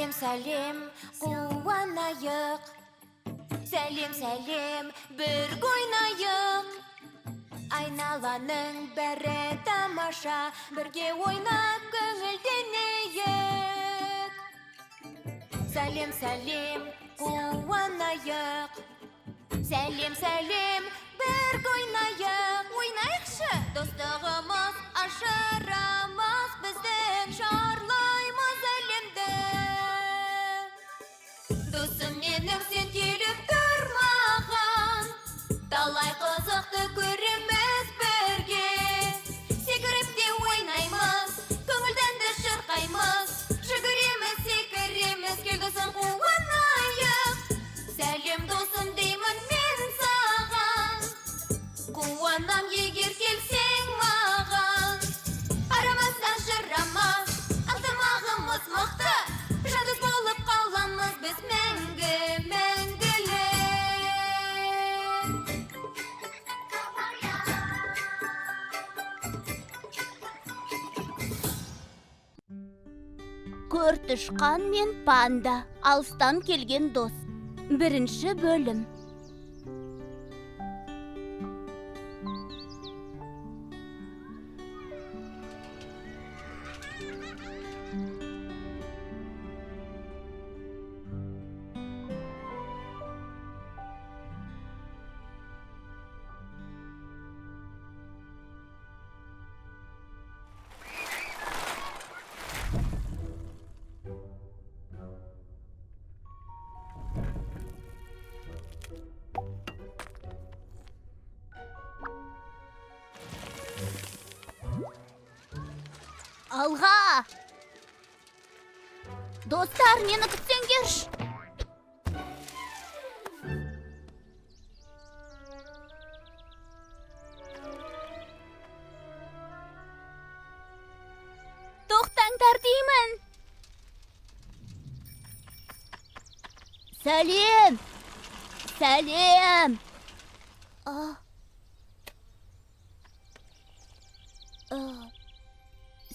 Сәлем, сәлем, қуанайық. Сәлем, сәлем, бірге ойнайық. Айналаның бәрі тамаша, бірге ойнап көңілденейік. Сәлем, сәлем, қуанайық. Сәлем, сәлем, бірге ойнайық. Ойнайықшы! Достығымыз ашырамыз, біздің шарлаймыз әлемді. Досым менің, сен келіп тұр маған, талай қызықты көреміз бірге. Секіріп те ойнаймыз, көңілден де шырқаймыз, жүгіреміз, секіреміз, кел досым қуанайық. Сәлем досым деймін мен саған, қуанам егер келсең маған. Арамыздан жырама, ынтымағымыз мықты, жадыс болып қаламыз біз мәңгі, мәңгілік. Көртышқан мен панда, алыстан келген дос. Бірінші бөлім. Алға! Достар, мені күтсеңдерші. Тоқтаңдар деймін. Сәлем! Сәлем!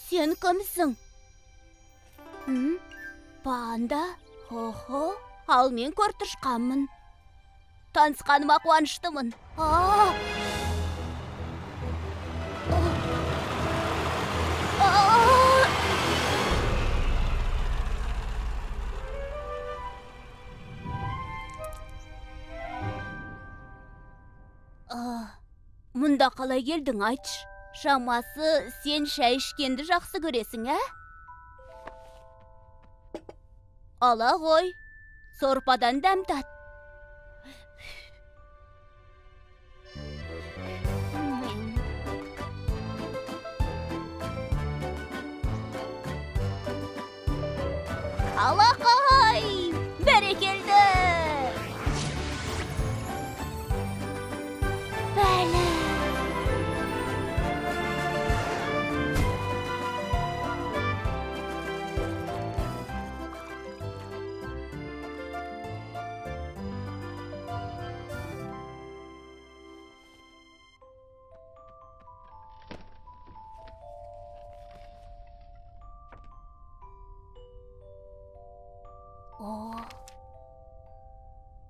Сен кімсің? Панда? Хо-хо, ал мен көртышқанмын. Танысқаныма қуаныштымын. Мұнда қалай келдің, айтшы? Шамасы, сен шай ішкенді жақсы көресің, ә? Ала ғой, сорпадан дәм тат. Ала қой, бәрекелді! Бәлі!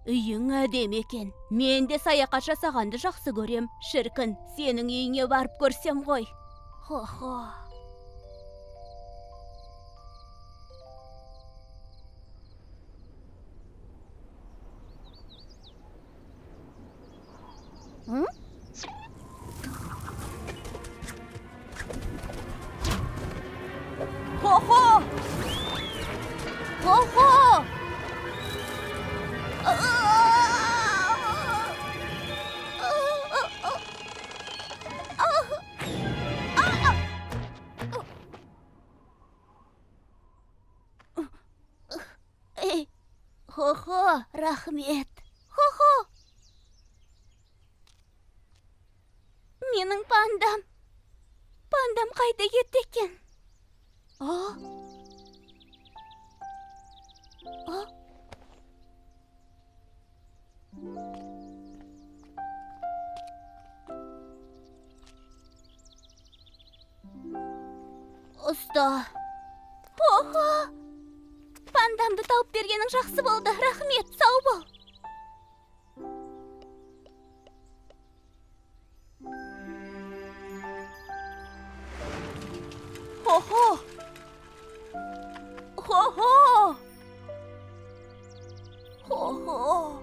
Үйің әдем екен. Мен де саяхат жасағанды жақсы көрем. Шіркін, сенің үйіңе барып көрсем ғой. Хо-хо. Хо-хо! Хо-хо! Хо-хо, рахмет. Хо-хо. Менің пандам. Пандам қайда кетті екен? Usta. Oha! таңдамды тауып бергенің жақсы болды. Рахмет, сау бол. Хо-хо! Хо-хо! Хо-хо!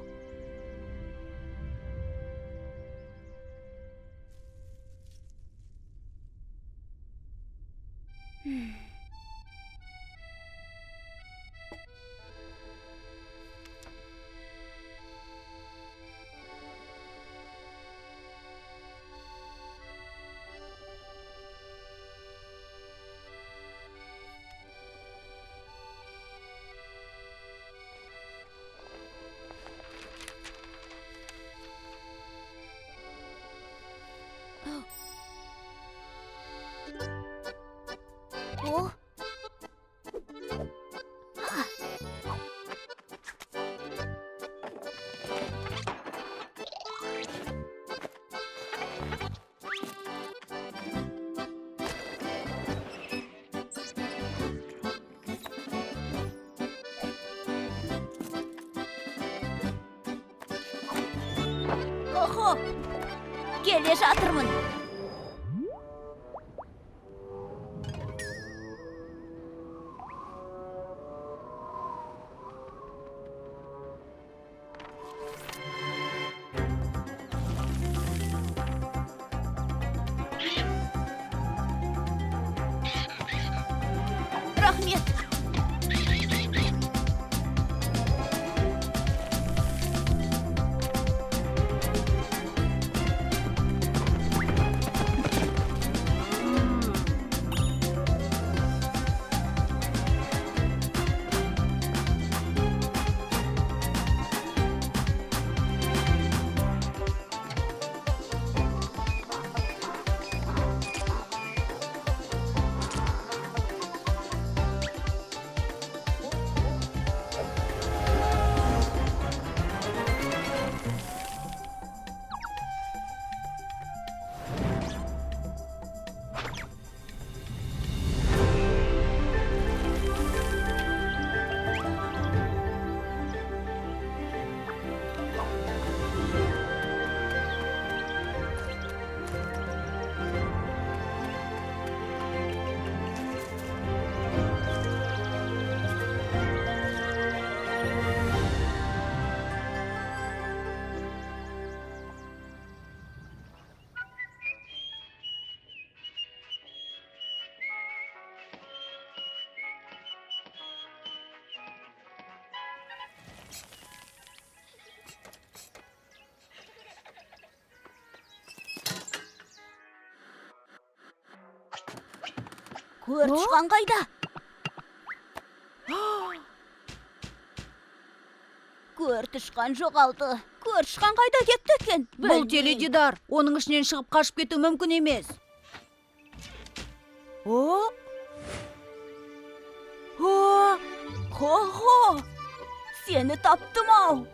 О? Охо! Келе жатырмын. Рахмет. Көртышқан қайда? Көртышқан жоғалды. Көртышқан қайда кетті екен? Бұл теледидар. Оның ішінен шығып қашып кету мүмкін емес. О? О! Хо-хо! Сені таптым-ау.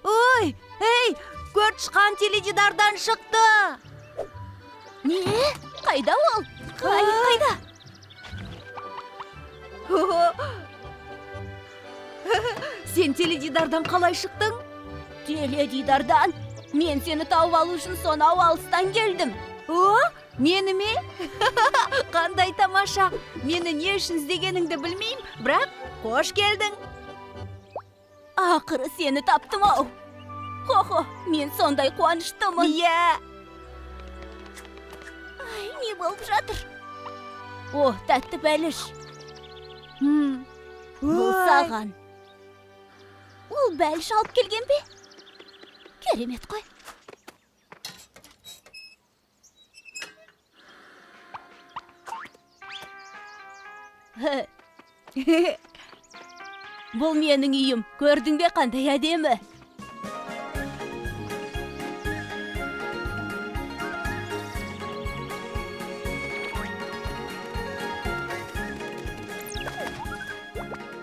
Ой! Ей! Көртышқан теледидардан шықты! Не? Қайда ол? Қайда? Сен теледидардан қалай шықтың? Теледидардан. Мен сені тауып алу үшін сонау алыстан келдім. О, мені ме? Қандай тамаша. Мені не үшін іздегеніңді білмеймін, бірақ қош келдің. Ақыры сені таптым-ау. Хо-хо, мен сондай қуаныштымын. Иә. Ай, не болып жатыр? О, тәтті бәліш. Бұл саған. Ол бәліш алып келген бе? Керемет қой. Бұл менің үйім. Көрдің бе қандай әдемі?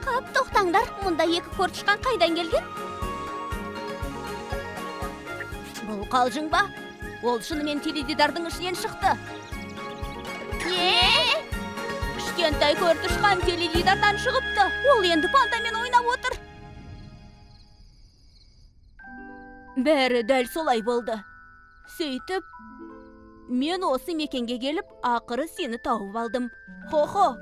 Қап, тоқтаңдар. Мұнда екі көртышқан қайдан келген? Бұл қалжың ба? Ол шынымен теледидардың ішінен шықты. Кішкентай көртішқан теледидардан шығыпты. Ол енді пандамен ойнап отыр. Бәрі дәл солай болды. Сөйтіп, мен осы мекенге келіп, ақыры сені тауып алдым. Хо-хо.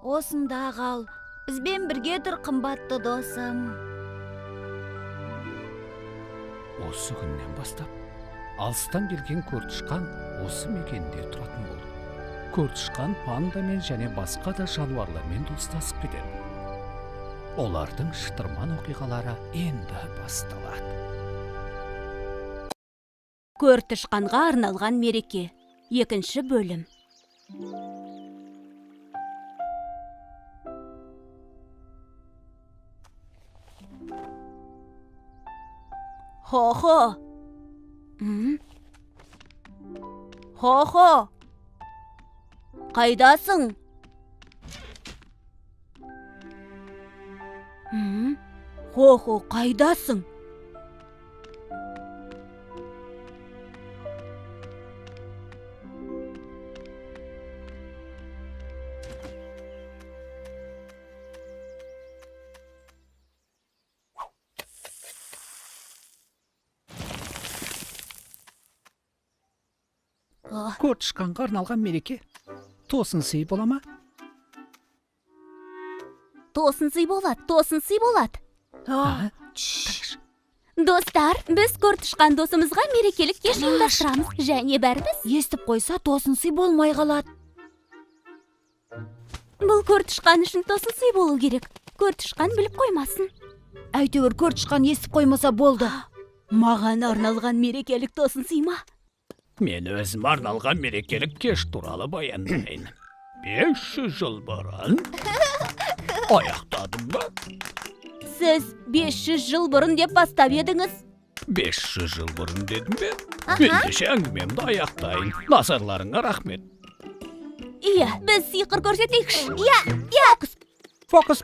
Осында қал. Бізбен бірге тұр, қымбатты досым. Осы күннен бастап, алыстан келген көртішқан осы мекенде тұратын болды. Көртішқан пандамен және басқа да жануарлармен достасып кетеді. Олардың шытырман оқиғалары енді басталады. Көртішқанға арналған мереке. 2 бөлім. Хо-хо. Хо-хо. Қайдасың? Хо-хо, қайдасың? Көртішқанға арналған мереке тосын сый бола ма? Тосын сый болады. Достар, біз көртішқан досымызға мерекелік кеш ұйымдастырамыз. Және бәріміз Естіп қойса, тосын сый болмай қалады. бұл көртішқан үшін тосын сый болу керек. Көртішқан біліп қоймасын. Әйтеуір көртішқан естіп қоймаса болды. Маған арналған мерекелік тосын сый ма? Мен өзім арналған мерекелік кеш туралы баяндайын. 500 жыл бұрын аяқтадым ба? Сіз 500 жыл бұрын деп бастап едіңіз. 500 жыл бұрын дедім бе? Ендеше әңгімемді аяқтайын. Назарларыңа рахмет. Иә, біз сиқыр көрсетейікші. Фокус.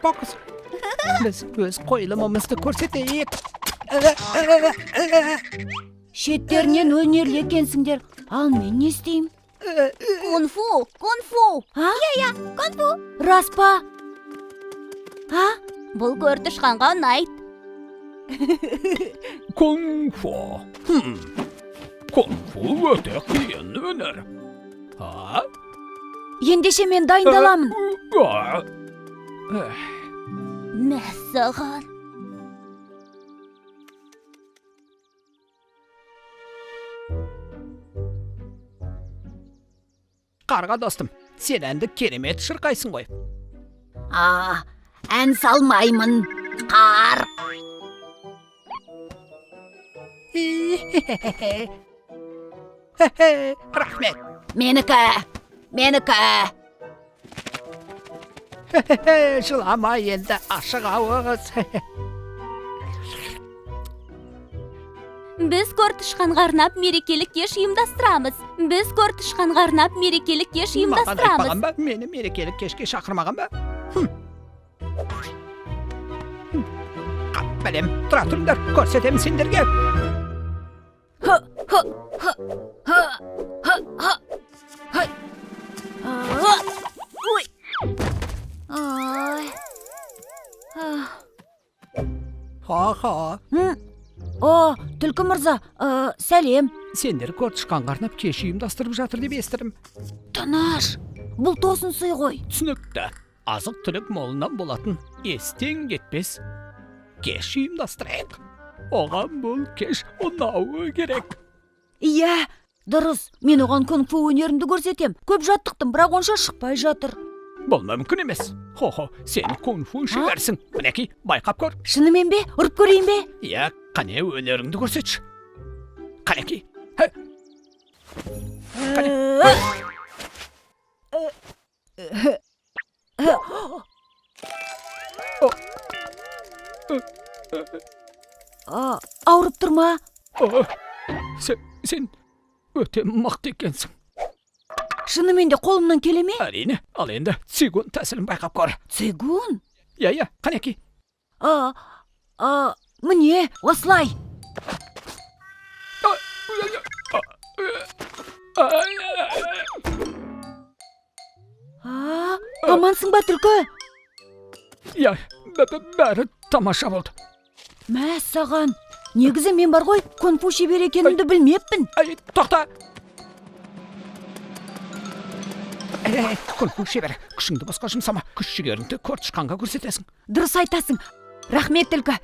Біз өз қойылымымызды көрсетейік. Шеттерінен өнерлі екенсіңдер. Ал мен не істеймін? Кунг-фу. Кунг-фу. Рас па? Бұл көртішқанға ұнайды. Кунг-фу. Кунг-фу өте қиын өнер. Ендеше мен дайындаламын. Мәссаған. Қарға достым, сен әнді керемет шырқайсың ғой. Ән салмаймын, қар. Рахмет. Менікі. Жылама енді, ашық ауыз. Біз көртішқанға арнап мерекелік кеш ұйымдастырамыз. Маған айтпаған ба? Мені мерекелік кешке шақырмаған ба? Бәлем, тұра тұрыңдар, көрсетем сендерге. Ха-ха. Түлкі мырза, сәлем. Сендер көртішқанға арнап кеш ұйымдастырып жатыр деп естірім. Тыныш, бұл тосын сый ғой. Түсінікті. Азық түлік молынан болатын естен кетпес кеш ұйымдастырайық. Оған бұл кеш ұнауы керек. Иә, дұрыс. Мен оған кунг-фу өнерімді көрсетем. Көп жаттықтым, бірақ онша шықпай жатыр. Бұл мүмкін емес. Хо-хо, сен кунг-фу шеберсің. Мінеки, байқап көр. Шынымен бе? Ұрып көрейін бе? Иә, қане өнеріңді көрсетші. Қанеки. Ауырып тұрма? Сен өте мықты екенсің. Шынымен де қолымнан келе ме? Әрине, ал енді цигун тәсілін байқап көр. Цигун? Иә, қанеки. Міне, осылай. амансың ба түлкі? Я, бәрі тамаша болды. Мә саған, негізі мен бар ғой, кунг-фу шебер екенімді білмеппін. Тоқта! Кунг-фу шебер, күшіңді басқа жұмсама, күш жігеріңді көртышқанға көрсетесің. Дұрыс айтасың. Рахмет түлкі.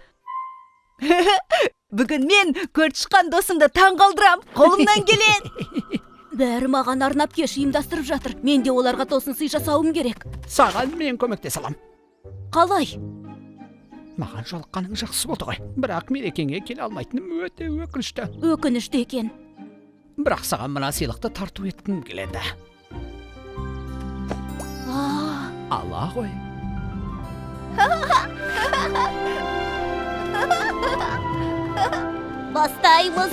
Бүгін мен көртышқан досымды таң қалдырам. Қолымнан келеді. Бәрі маған арнап кеш ұйымдастырып жатыр. Мен де оларға тосын сый жасауым керек. Саған мен көмектесе алам. Қалай? Маған жолыққаның жақсы болды ғой. Бірақ мерекеңе келе алмайтыным өте өкінішті. Өкінішті екен. Бірақ саған мына сыйлықты тарту еткім келеді. Ала ғой. Бастаймыз.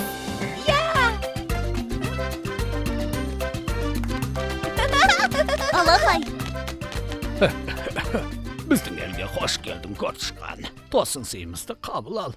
Алақай. Біздің елге қош келдің, көртышқан. Тосын сыйымызды қабыл ал.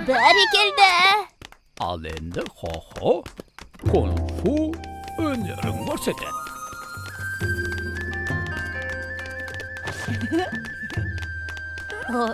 Бәрекелді. Ал енді хо-хо, кунг-фу өнерін көрсетеді. Ой.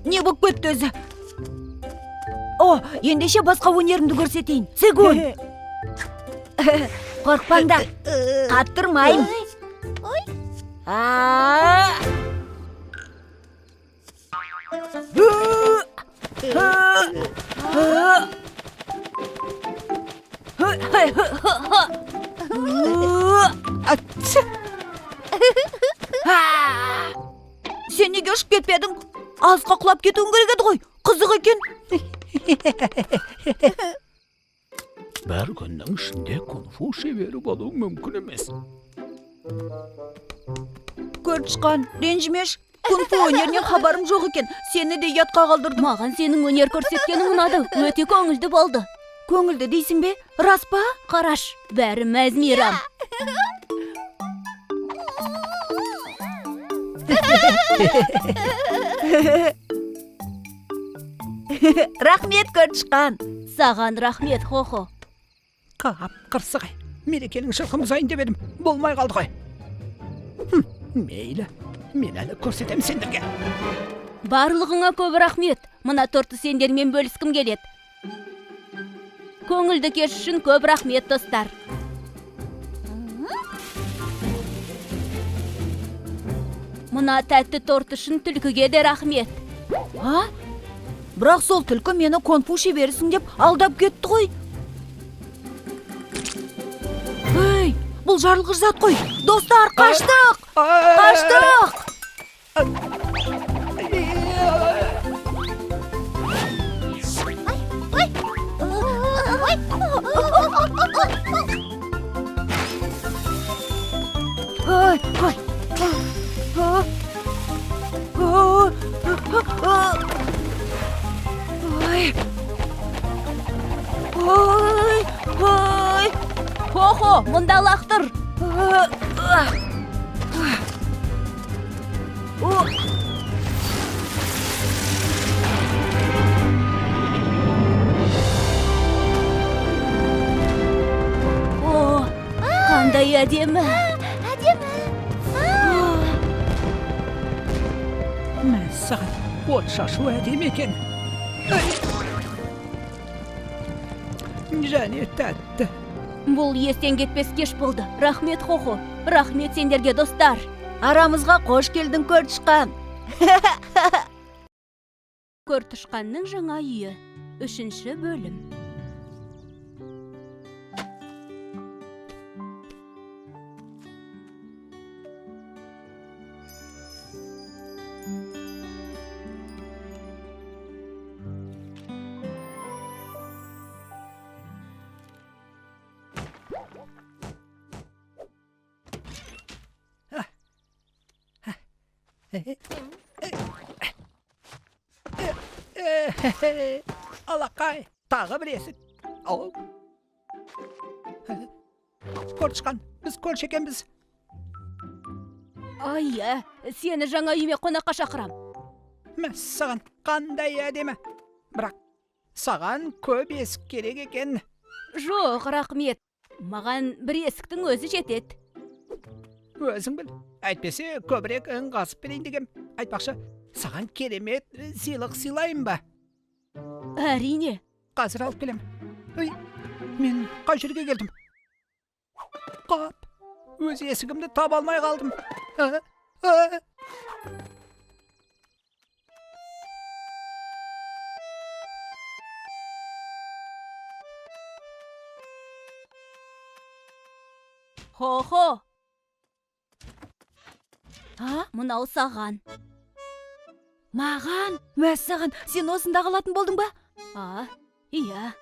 Не болып кетті өзі? О, ендеше басқа өнерімді көрсетейін. Цигун. Қорқпаңдар. Қаттырмайым. Сен неге ұшып кетпедің? Алысқа құлап кетуің керек еді ғой. Қызық екен. Бір күннің ішінде кунг-фу шебері болу мүмкін емес. Көртышқан, ренжімеш. Кунг-фу өнерінен хабарым жоқ екен. Сені де ұятқа қалдырдым. Маған сенің өнер көрсеткенің ұнады. Өте көңілді болды. Көңілді дейсің бе? Рас па? Қараш, бәрі мәз-мейрам. Рахмет, көртышқан. Саған рахмет, хо-хо. Қап-қырсығы. Мерекенің шырқымыз айын деп едім. Болмай қалды ғой. Мейлі. Мен әлі көрсетем сендерге. Барлығыңа көп рахмет. Мына торты сендермен бөліскім келеді. Көңілді кеш үшін көп рахмет, достар. Мына тәтті торт үшін түлкіге де рахмет. Бірақ сол түлкі мені кунг-фу шеберісің деп алдап кетті ғой. Ей, бұл жарылғыш зат қой. Достар, қаштық! Қаштық! Хо-хо, мұнда лақтыр. Қандай әдемі. Мәссаған, от шашу әдемі екен. және тәтті. Бұл естен кетпес кеш болды. Рахмет, Хохо. Рахмет сендерге, достар. Арамызға қош келдің, Көртышқан. Көртышқанның жаңа үйі. 3-ші бөлім. Алақай, тағы бір есік. Ау. Көртышқан, біз көрші екенбіз. Ай, сені жаңа үйіме қонаққа шақырам. Мәссаған, қандай әдемі. Бірақ, саған көп есік керек екен. Жоқ, рахмет. Маған бір есіктің өзі жетеді. Өзің біл. Әйтпесе, көбірек ыңғасып берейін дегем. Айтпақшы, саған керемет сыйлық сыйлайын ба? Әрине. Қазір алып келем. Ой, мен қай жерге келдім? Қап, өз есігімді таба алмай қалдым. Хо-хо, Мынау саған. маған. Мәссаған, сен осында қалатын болдың ба? Иә.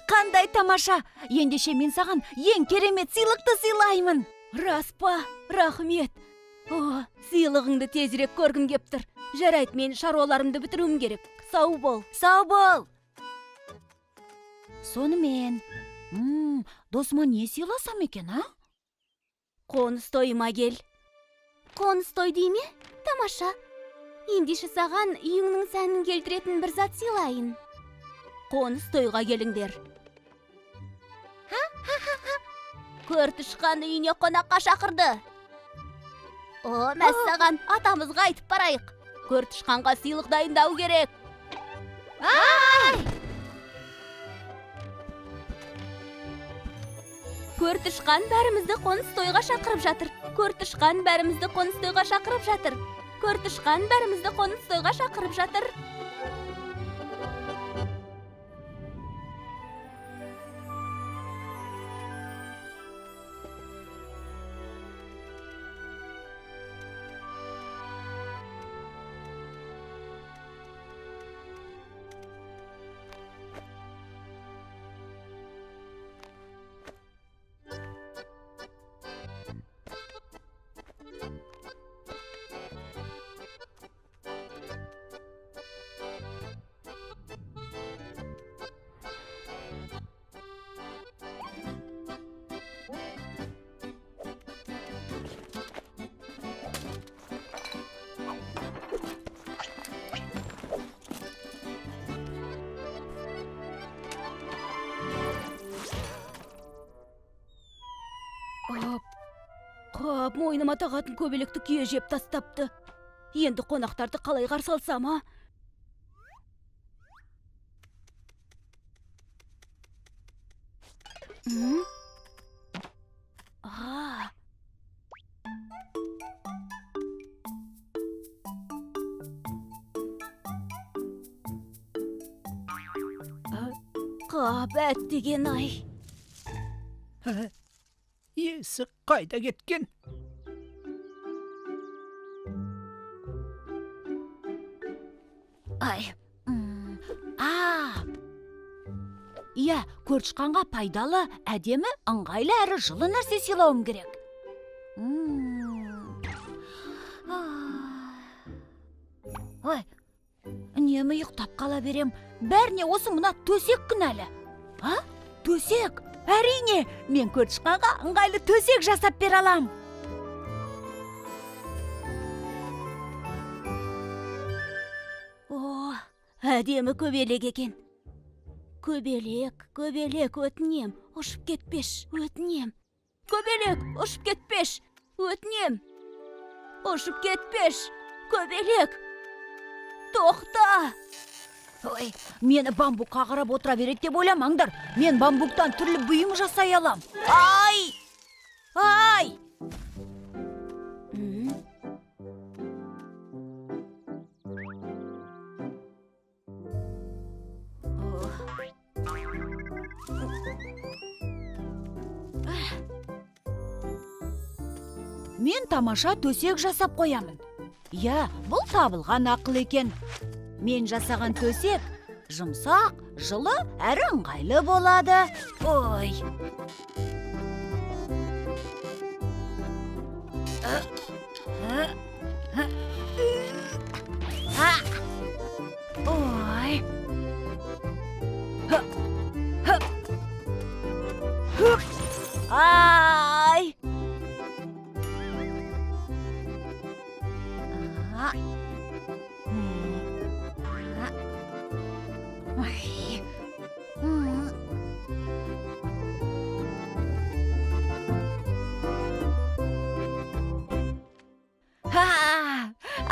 Қандай тамаша. Ендеше мен саған ең керемет сыйлықты сыйлаймын. Рас па? Рахмет. Сыйлығыңды тезірек көргім кеп тұр. Жарайды, мен шаруаларымды бітіруім керек. Сау бол. Сау бол. Сонымен, досыма не сыйласам екен, Қоныс тойыма кел. Қоныс той дей ме? Тамаша. Ендеше саған үйіңнің сәнін келтіретін бір зат сыйлайын. Қоныс тойға келіңдер. Көртышқан үйіне қонаққа шақырды. Мәссаған, атамызға айтып барайық. Көртышқанға сыйлық дайындау керек. Көртышқан бәрімізді қоныс тойға шақырып жатыр. Көртышқан бәрімізді қоныс тойға шақырып жатыр. Көртышқан бәрімізді қоныс тойға шақырып жатыр. Қап, мойныма тағатын көбелекті күйе жеп тастапты. Енді қонақтарды қалай қарсы алсам, Қап, әттеген ай. Есік қайда кеткен? Иә, Көртышқанға пайдалы, әдемі, ыңғайлы әрі жылы нәрсе сыйлауым керек. Ой, немі ұйықтап қала берем. Бәріне осы мына төсек кінәлі. Төсек? Әрине, мен Көртышқанға ыңғайлы төсек жасап бер алам. Әдемі көбелек екен. Көбелек, өтінем, ұшып кетпеш, өтінем. Көбелек, ұшып кетпеш, өтінем. Ұшып кетпеш, көбелек. Тоқта! Ой, мені бамбукқа қарап отыра береді деп ойламаңдар. Мен бамбуктан түрлі бұйым жасай алам. Ай! Ай! Мен тамаша төсек жасап қоямын. Я, бұл табылған ақыл екен. Мен жасаған төсек жұмсақ, жылы әрі ыңғайлы болады. Ой. Ой. Ай.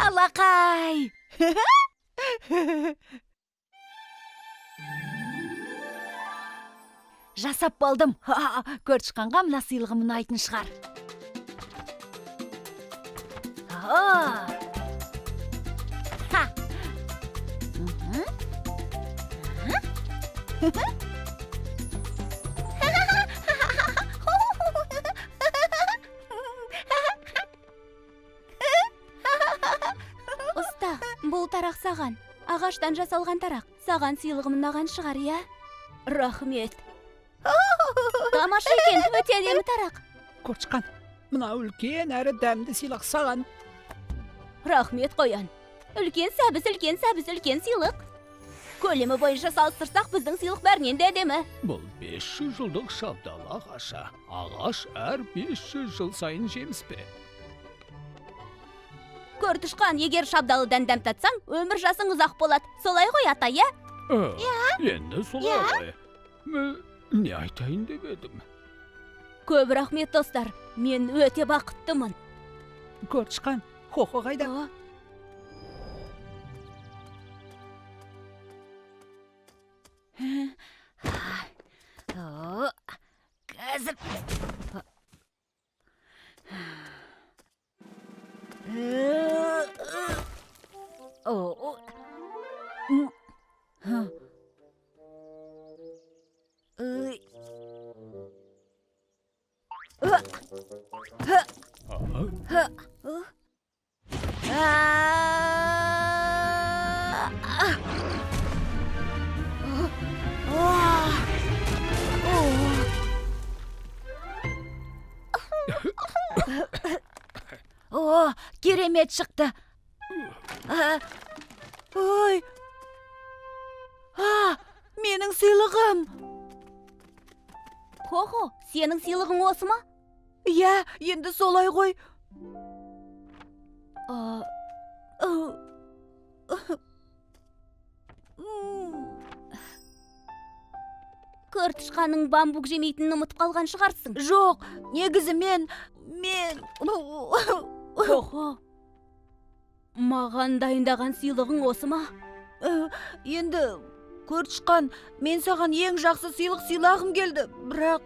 Алақай! Жасап болдым. Көршіқанға мына сыйлығым ұнайтын шығар. Ұста, бұл тарақ саған. Ағаштан жасалған тарақ. Саған сыйлығым ұнаған шығар, иә? Рахмет. Тамаша екен, өте әдемі тарақ. Көршіқан, мына үлкен әрі дәмді сыйлық саған. Рахмет қоян. Үлкен сәбіз, сыйлық. Көлемі бойынша салыстырсақ, біздің сыйлық бәрінен де әдемі. Бұл 500 жылдық шабдалы ағаша. Ағаш әр 500 жыл сайын жеміс береді. Көртішқан, егер шабдалыдан дәм татсаң, өмір жасың ұзақ болады. Солай ғой, ата, иә? Енді солай ғой. Не айтайын деп едім? Көп рахмет, достар. Мен өте бақыттымын. Көршіқан, Хохо қайда? Қазір. О, керемет шықты. Ой. Менің сыйлығым. Хохо, сенің сыйлығың осы ма? Я, енді солай ғой. Көртішқаның бамбук жемейтінін ұмытып қалған шығарсың. Жоқ, негізі мен... Хохо, маған дайындаған сыйлығың осы ма? Енді, көртішқан, мен саған ең жақсы сыйлық сыйлағым келді, бірақ...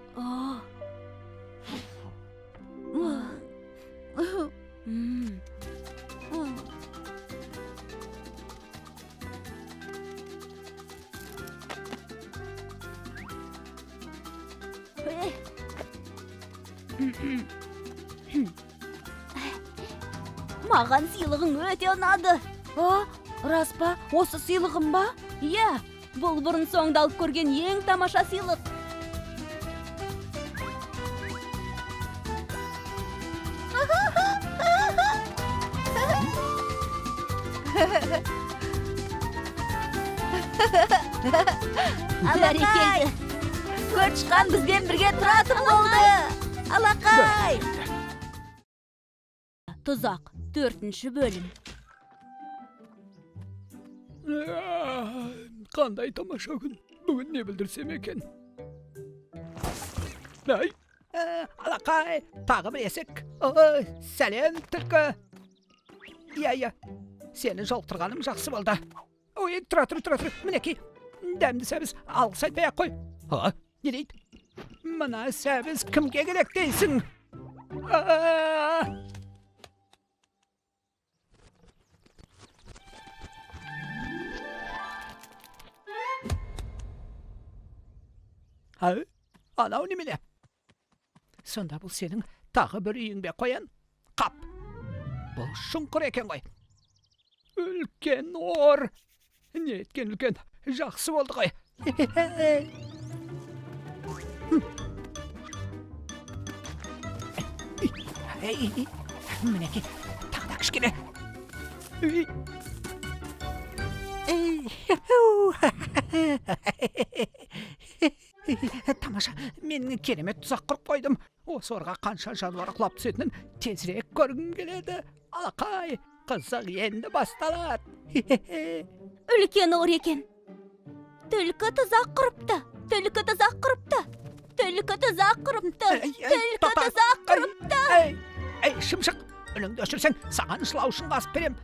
Маған сыйлығың өте ұнады. Рас па? Осы сыйлығым ба? Иә, бұл бұрын соңды алып көрген ең тамаша сыйлық. Алақай! Көртішқан бізбен бірге тұратын болды. Алақай! Тұзақ, 4-ші бөлім. Қандай тамаша күн. Бүгін не білдірсем екен? Әй! Алақай, тағы бір есік. Сәлем, түлкі. Иә, сені жолықтырғаным жақсы болды. Ой, тұра. Мінекей. Дәмді сәбіз алғыс айтпай-ақ қой. А? Не дейді? Мына сәбіз кімге керек дейсің? А! Анау немене? Сонда бұл сенің тағы бір үйің бе қоян? Қап! Бұл шұңқыр екен ғой. Үлкен ор! Не еткен үлкен? Жақсы болды ғой. Мінеке, тағы да кішкене. Тамаша, мен керемет тұзақ құрып қойдым. Осы орға қанша жануар құлап түсетінін тезірек көргім келеді. Алақай, қызық енді басталады. Үлкен ор екен. Түлкі тұзақ құрыпты. Ей, шымшық, үніңді өшірсең, саған шылау үшін қасып берем.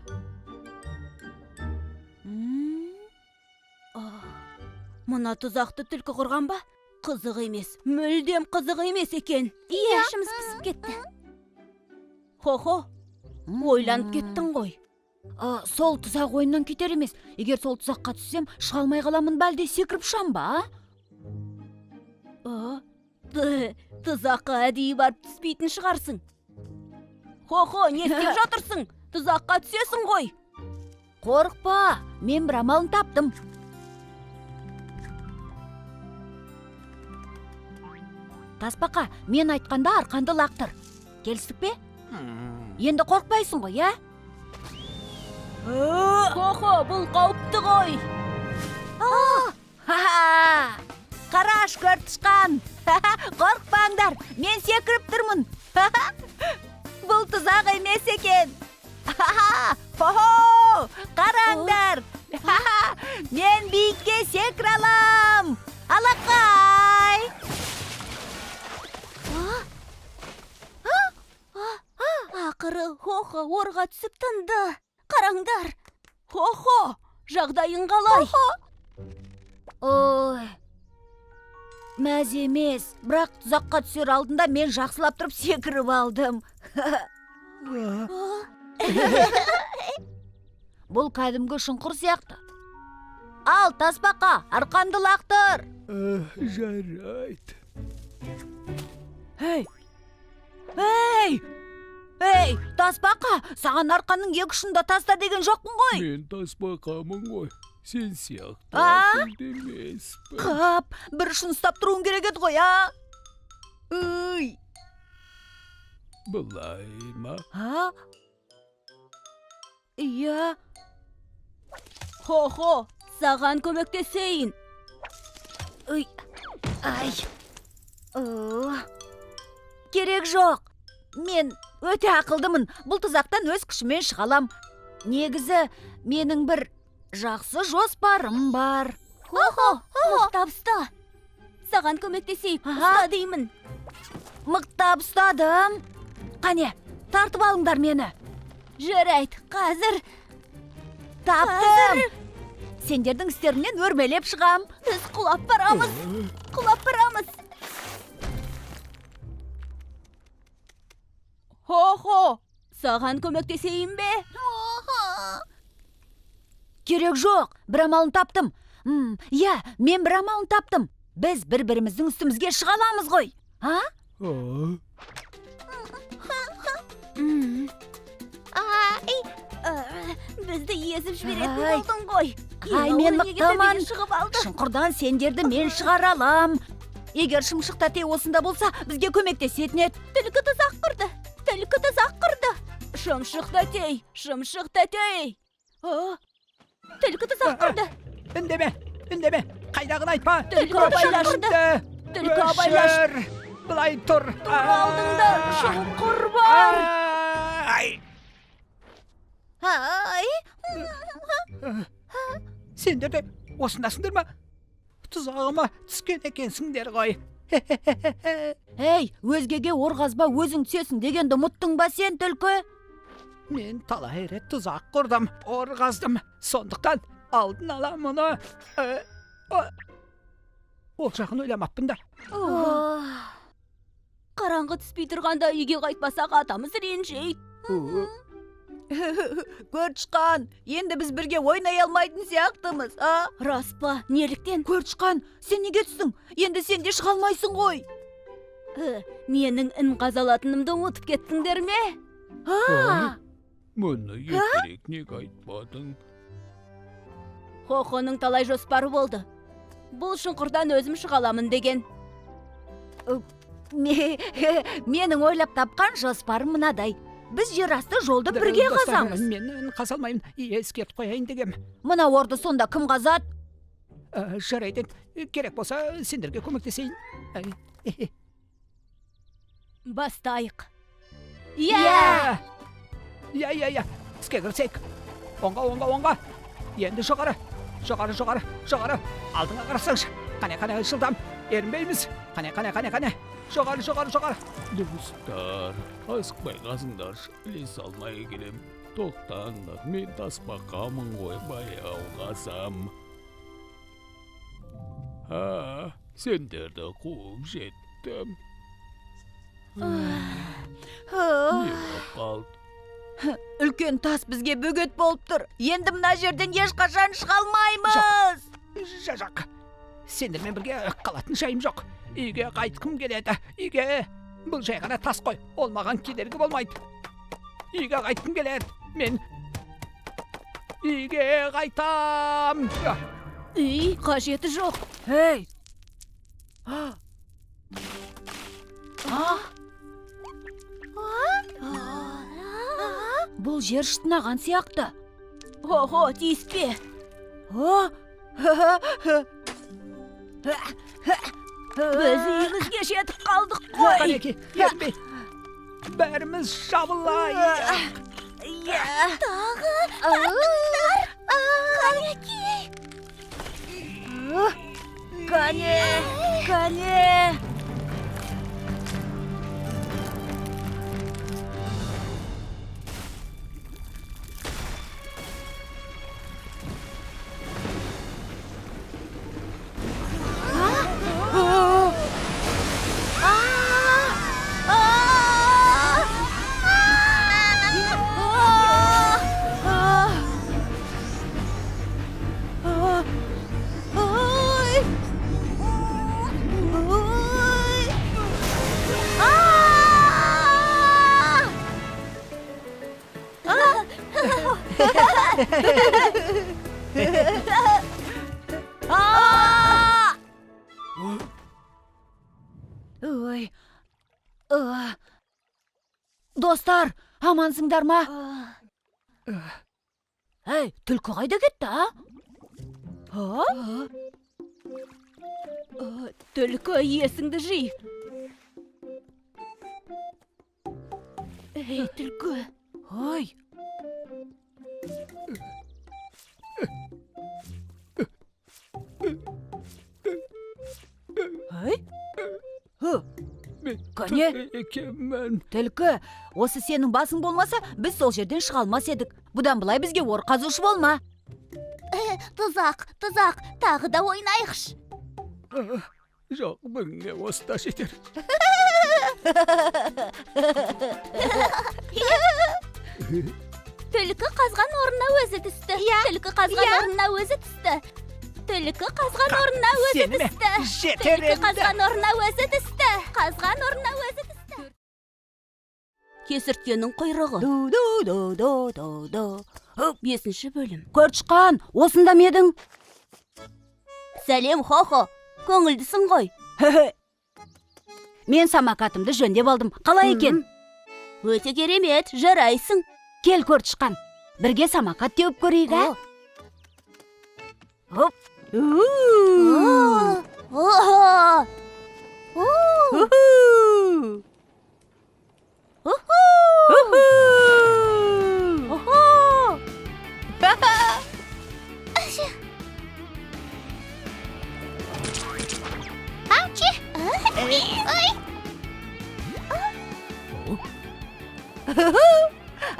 Мына тұзақты түлкі құрған ба? Қызық емес, мүлдем қызық емес екен. Иә, ішіміз пісіп кетті. Хо-хо, ойланып кеттің ғой. Сол тұзақ ойыннан кетер емес. Егер сол тұзаққа түссем, шыға алмай қаламын бәлде секіріп ұшам ба? Тұзаққа әдейі барып түспейтін шығарсың. Хо-хо, не істеп жатырсың? Тұзаққа түсесің ғой. Қорықпа, мен бір амалын таптым. Тасбақа, мен айтқанда арқанды лақтыр. Келістік пе? Енді қорқпайсың ғой, ә? Хо-хо, бұл қауіпті ғой. Қараш, көртішқан. Қорқпаңдар, мен секіріп тұрмын. Бұл тұзақ емес екен. Хо-хо, қараңдар. Мен биікке секір алам. Алақай. Ақыры хо-хо орға түсіп тынды. Қараңдар. Хо-хо, жағдайың қалай? Ой, мәз емес, бірақ тұзаққа түсер алдында мен жақсылап тұрып секіріп алдым. Бұл кәдімгі шұңқыр сияқты. Ал, Тасбақа, арқанды лақтыр. Жарайды. Ей, Тасбақа, саған арқанның екі ұшында таста деген жоқпын ғой. Мен Тасбақамын ғой. Сен сияқты ақылды емеспін. Қап, бір ұшын ұстап тұруың керек еді ғой, а? Бұлай ма? Иә. Хо-хо, саған көмектесейін. Керек жоқ. Мен өте ақылдымын. Бұл тұзақтан өз күшімен шығалам. Негізі, менің бір жақсы жоспарым бар. Хо-хо, мықтап ұста. Саған көмектесейік, ұста деймін. Мықтап ұстадым. Қане, тартып алыңдар мені. Жарайды, қазір. Таптым. Сендердің істерінен өрмелеп шығам. Біз құлап барамыз. Хо-хо, саған көмектесейін бе? Керек жоқ, бір амалын таптым. Иә, мен бір амалын таптым. Біз бір-біріміздің үстімізге шыға аламыз ғой. Бізді езіп жіберетін болдың ғой. Мен мықтаман. Шұңқырдан сендерді мен шығара алам. Егер шымшық тәте осында болса, бізге көмектесетін еді. Түлкі тұзақ құрды. Шымшық тәтей. Түлкі тұзақ құрды. Үндеме. Қайдағын айтпа. Түлкі абайлаш. Өшір. Бұлай тұр. Алдыңда шұңқыр бар. Сендер де осындасыңдар ма? Тұзағыма түскен екенсіңдер ғой. Ей, өзгеге орғазба өзің түсесің дегенді ұмыттың ба сен, түлкі? Мен талай рет тұзақ құрдым, орғаздым. Сондықтан алдын ала мұны ол жағын ойламаппын да. Қараңғы түспей тұрғанда үйге қайтпасақ атамыз ренжейді. Көртышқан, енді біз бірге ойнай алмайтын сияқтымыз, а? Рас па, неліктен? Көртышқан, сен неге түстің? Енді сен де шыға алмайсың ғой. Менің ін қазалатынымды ұмытып кеттіңдер ме? Мұны ертерек неге айтпадың? Хохоның талай жоспары болды. Бұл шұңқырдан өзім шыға аламын деген. Менің ойлап тапқан жоспарым мынадай. Біз жер асты жолды бірге қазамыз. Мен қаза алмаймын, ескертіп қояйын дегем. Мына орды сонда кім қазады? Жарайды, керек болса сендерге көмектесейін. Бастайық. Я, іске кірсек. Оңға. Енді жоғары. Алдыңа қарасаңшы. Қане, жылдам. Ерінбейміз. Қане. Жоғары. Достар, асықпай қазыңдаршы, ілес алмай келем. Тоқтаңдар, мен тасбақамын ғой, баяу қазам. Сендерді қуып жеттім. Не болып қалды? Үлкен тас бізге бөгет болып тұр. Енді мына жерден ешқашан шыға алмаймыз. Жақ. Сендермен бірге қалатын жайым жоқ. Үйге қайтқым келеді. Үйге. Бұл жай ғана тас қой. Ол маған кедергі болмайды. Үйге қайтқым келеді. Мен үйге қайтам. Үй, қажеті жоқ. Ей! Бұл жер шытынаған сияқты. Хо, тиіспе. Біз үйімізге жетіп қалдық қой. Қанеке, ербей. Бәріміз жабылайық. Тағы тартыңдар. Қанеке. Кәне. Ой. Достар, амансыңдар ма? Ей, түлкі қайда кетті, а? Түлкі, есіңді жи. Ей, түлкі. Ой. Ей? Кәне? Екенмін. Түлкі, осы сенің басың болмаса, біз сол жерден шыға алмас едік. Бұдан былай бізге ор қазушы болма. Тұзақ, тағы да ойнайықш. Жоқ, міңе осыда жетер. Түлкі қазған орнына өзі түсті. Түлкі қазған орнына өзі түсті. Түлкі қазған орнына өзі түсті. Жетер Түлкі енді. қазған орнына өзі түсті. Қазған орнына өзі түсті. Кесірткенің құйрығы. Ду-ду-ду-ду-ду. 5-ші бөлім. Көртышқан, осында ма едің? Сәлем, Хохо. Көңілдісің ғой. Мен самокатымды жөндеп алдым. Қалай екен? Өте керемет, жарайсың. Кел, Көртышқан. Бірге самокат теуіп көрейік, а? Хоп.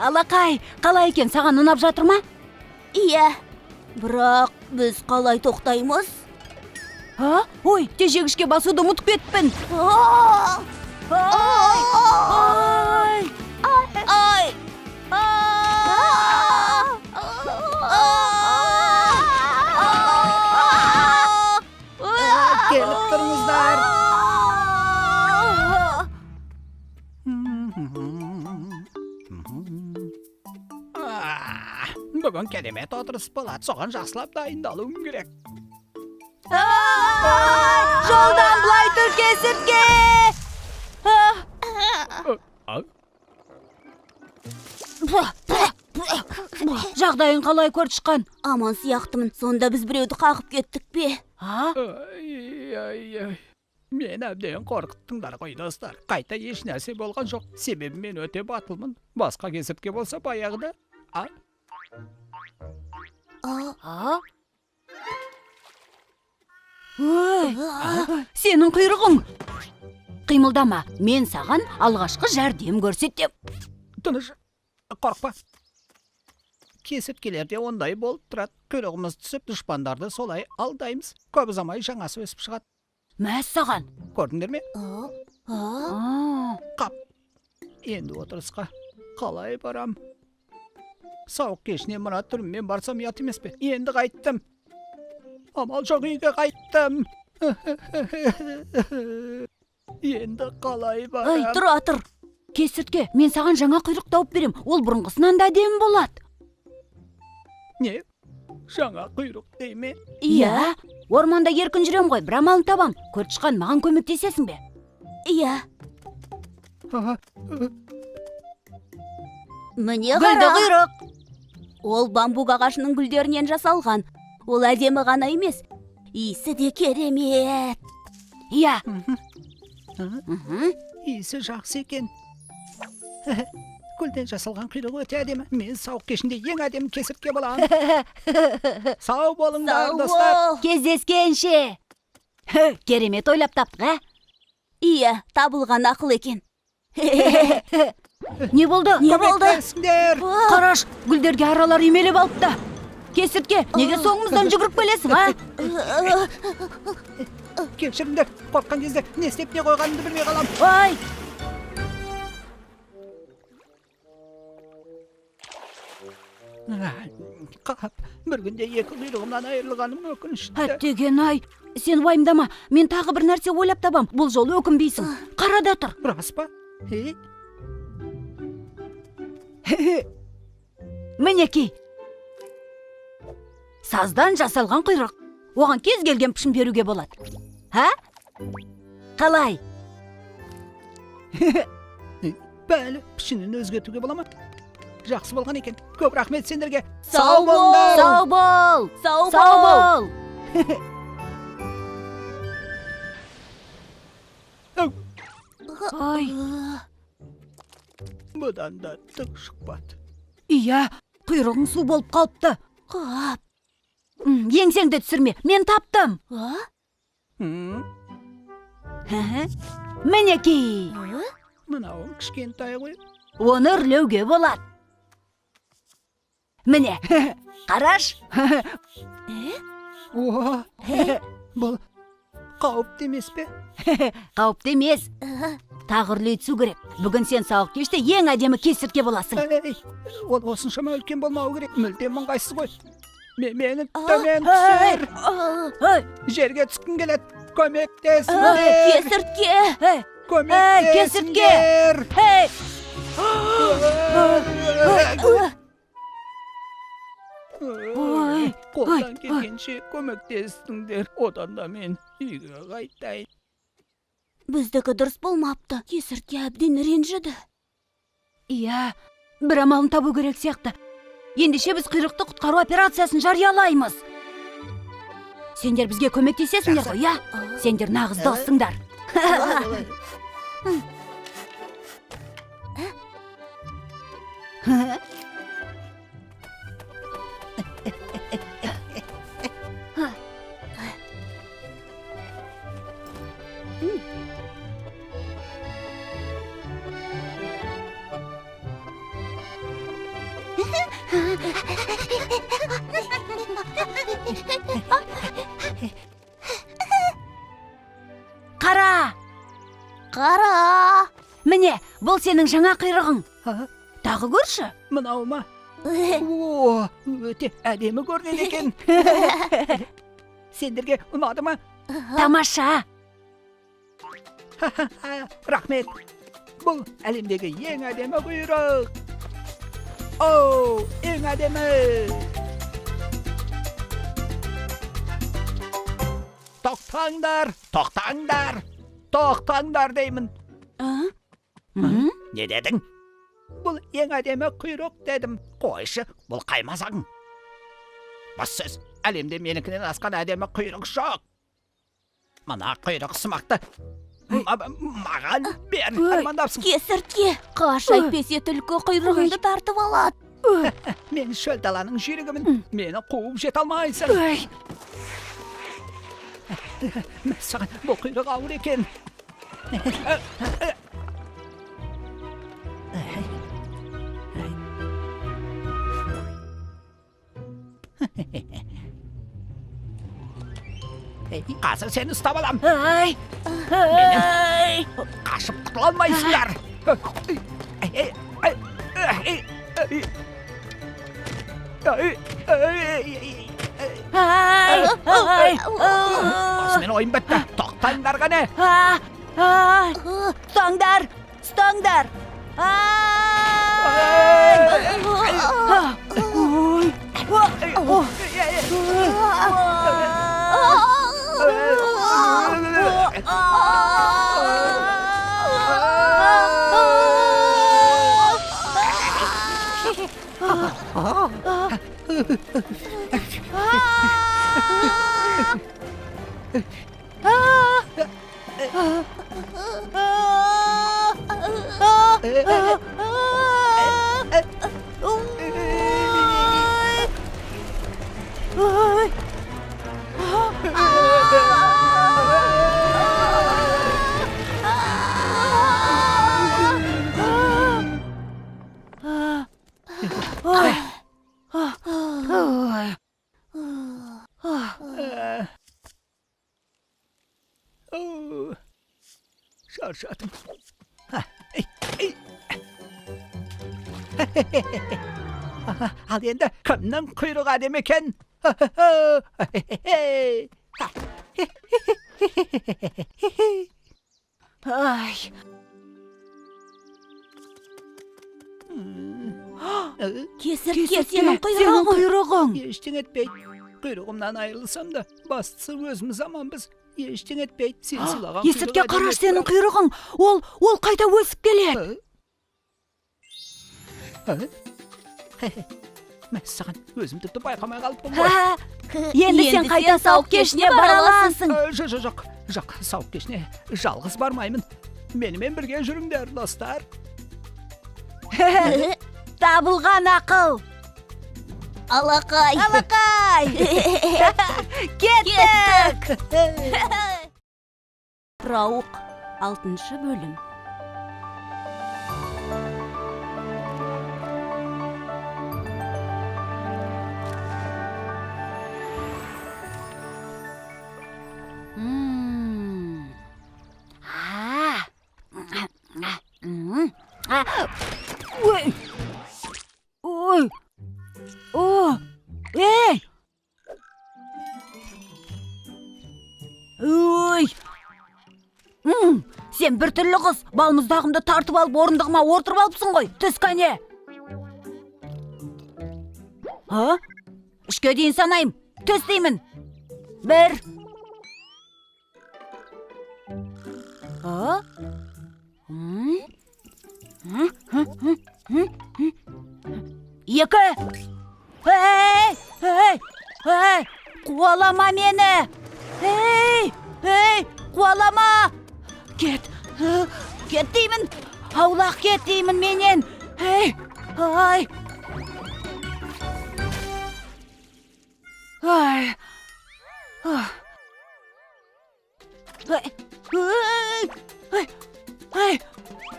Алақай, қалай екен, саған ұнап жатыр ма? Иә, Бірақ біз қалай тоқтаймыз? Ой, тежегішке басуды ұмытып кетіппін. Ай! Келіп тұрыңыздар. Бүгін керемет отырыс болады. Соған жақсылап дайындалуым керек. Жолдан былай тұр, кесіртке! Жағдайың қалай Көртышқан? Аман сияқтымын. Сонда біз біреуді қағып кеттік пе? Ай. Мен әбден қорқыттыңдар ғой, достар. Қайта еш нәрсе болған жоқ. Себебі мен өте батылмын. Басқа кесіртке болса баяғыда. Сенің құйрығың. Қимылдама, мен саған алғашқы жәрдем көрсетем. Тыныш, қорқпа. Кесірткелерде ондай болып тұрады. Құйрығымыз түсіп, дұшпандарды солай алдаймыз. Көп ұзамай жаңасы өсіп шығады. Мәс саған. Көрдіңдер ме? Қап. Енді отырысқа қалай барам? Сауық кешіне мына түріммен барсам ұят емес пе? Енді қайттым. Амал жоқ, үйге қайттым. Енді қалай барам? Тұр. Кесіртке, мен саған жаңа құйрық тауып берем. Ол бұрынғысынан да әдемі болады. Не? Жаңа құйрық дей ме? Иә. Орманда еркін жүрем ғой, бір амалын табам. Көртышқан, маған көмектесесің бе? Иә. Міне Гүлді қара. құйрық. Ол бамбук ағашының гүлдерінен жасалған. Ол әдемі ғана емес. Иісі де керемет. Иә. Иісі жақсы екен. Гүлден жасалған құйрық өте әдемі. Мен сауық кешінде ең әдемі кесіртке боламын. Сау болыңдар, достар. Кездескенше. Керемет ойлап таптық, ә? Иә, табылған ақыл екен. Не болды? Көмектесіңдер. Қараш, гүлдерге аралар үймелеп алыпты. Кесіртке, неге соңымыздан жүгіріп келесің, а? Кешіріңдер, қорққан кезде не істеп не қойғанымды білмей қалам. Ой! Қап, бір күнде екі құйрығымнан айырылғаным өкінішті. Әттеген-ай, сен уайымдама, мен тағы бір нәрсе ойлап табам. Бұл жолы өкінбейсің. Қарада тұр. Рас па? Мінекей. Саздан жасалған құйрық. Оған кез келген пішін беруге болады. Ха? Қалай? Бәлі, пішінін өзгертуге бола ма? Жақсы болған екен. Көп рахмет сендерге. Сау бол! Сау бол! Сау Сау бол! Ой, Бұдан да түк шықпады. иә, құйрығың су болып қалыпты. Қап. Еңсеңді түсірме, мен таптым. Мінекей, Мынауың кішкентай ғой. оны үрлеуге болады. Міне, қараш. Бұл қауіпті емес пе? Қауіпті емес. Тағы үрлей түсу керек. Бүгін сен сауық кеште ең әдемі кесіртке боласың. Ол осыншама үлкен болмау керек. Мүлдем ыңғайсыз ғой. Мені төмен түсір. Жерге түскім келеді. Көмектесіңдер. Кесіртке. Көмектесіңдер. Қолдан келгенше көмектестіңдер. Одан да мен үйге қайтайын. Біздікі дұрыс болмапты. Кесіртке әбден ренжіді. Иә, бір амалын табу керек сияқты. Ендеше біз құйрықты құтқару операциясын жариялаймыз. Сендер бізге көмектесесіңдер ғой, иә? Сендер нағыз доссыңдар. бұл сенің жаңа құйрығың. Ха? Тағы көрші. Мынау ма? О, өте әдемі көрінеді екен. Сендерге ұнады ма? Тамаша. Рахмет. Бұл әлемдегі ең әдемі құйрық. Оу, ең әдемі. Тоқтаңдар, тоқтаңдар. Тоқтаңдар деймін. Не дедің? Бұл ең әдемі құйрық дедім. Қойшы, бұл қаймасаң. Бас сөз, әлемде менікінен асқан әдемі құйрық жоқ. Мына құйрық сымақты маған бер, армандапсың. Кесіртке, қаш әйтпесе түлкі құйрығыңды тартып алады. Мен шөл даланың жүйрігімін. Мені қуып жете алмайсың. Саған бұл құйрық ауыр екен. Қазір сені ұстап алам. Ай. Қашып құтыла алмайсыңдар. Осымен ойын бітті. Тоқтаңдар ғана. Ұстаңдар, ұстаңдар. Şarjatım. Al endi kimning quyruq adem ekan? Ay. Кесіртке, сенің құйрығың. құйрығың. Ештеңе етпейді. Құйрығымнан айырылсам да, бастысы өзіміз аманбыз. Ештеңе етпейді. Сен сыйлаған Есіртке қараш сенің құйрығың. Ол қайта өсіп келеді. Мен саған өзім тіпті байқамай қалыппын ғой. Енді сен қайта сауық кешіне бара аласың. Жоқ, сауық кешіне жалғыз бармаймын. Менімен бірге жүріңдер, достар. Табылған ақыл. Алақай. Кеттік. Рауық, 6-шы бөлім. Сен бір түрлі қыз, балмұздағымды тартып алып, орындығыма отырып алыпсың ғой, түс кәне. Үшке дейін санайым, түс деймін. 1 2 Қуалама мені. Қуалама. Кет деймін. Аулақ кет деймін менен.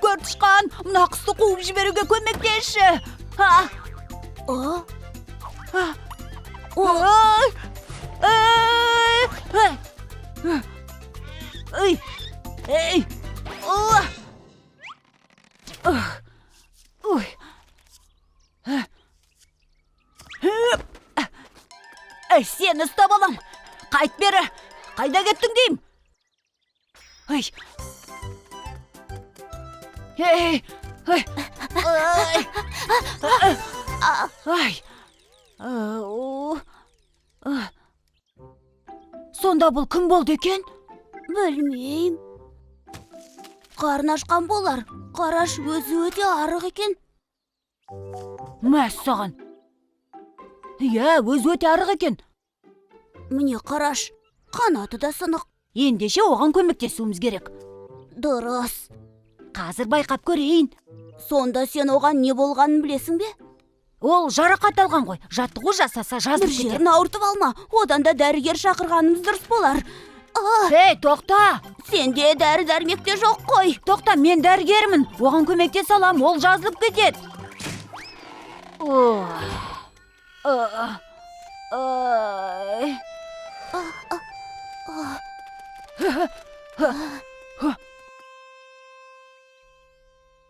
Көртішқан, мұна құсты қуып жіберуге көмектеші. Ой. Сені ұстап алам. Қайт бері. Қайда кеттің дейм? Ой. Ей. Ой. Ай. Сонда бұл кім болды екен? Білмейм. Қарны ашқан болар. Қараш өзі өте арық екен. Мәссаған. Иә, өзі өте арық екен. Міне қараш, қанаты да сынық. Ендеше оған көмектесуіміз керек. Дұрыс. Қазір байқап көрейін. Сонда сен оған не болғанын білесің бе? Ол жарақат алған ғой. Жаттығу жасаса Бір жазылып кетер. жерін ауыртып алма. Одан да дәрігер шақырғанымыз дұрыс болар. Ей, тоқта! Сенде дәрі-дәрмек те жоқ қой. Тоқта, мен дәрігермін. Оған көмектесе алам, ол жазылып кетеді.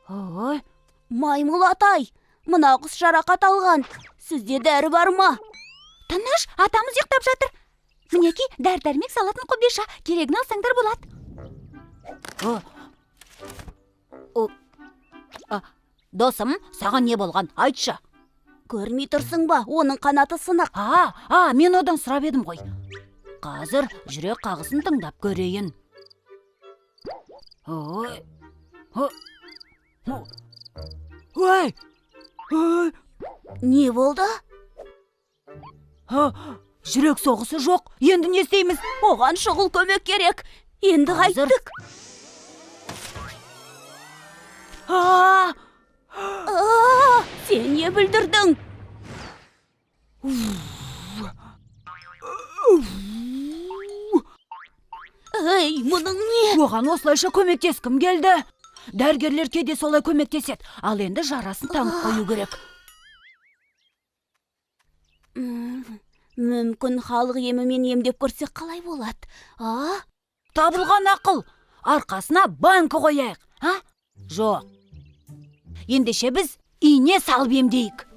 Ой, Маймыл атай, мына құс жарақат алған. Сізде дәрі бар ма? тыныш, атамыз ұйықтап жатыр. Мінеки, дәрі-дәрмек салатын қобдиша, керегін алсаңдар болады. Досым, саған не болған? Айтшы. Көрмей тұрсың ба? Оның қанаты сынық. Мен одан сұрап едім ғой. Қазір жүрек қағысын тыңдап көрейін. Ой! Не болды? Жүрек соғысы жоқ. Енді не істейміз? Оған шұғыл көмек керек. Енді Қазір. қайттық. Сен не бүлдірдің? Ей, мұның не? Оған осылайша көмектескім келді. Дәрігерлер кейде солай көмектеседі. Ал енді жарасын таңып қою керек. Мүмкін халық емімен емдеп көрсек қалай болады? Табылған ақыл. Арқасына банкі қояйық. Жоқ. Ендеше біз ине салып емдейік.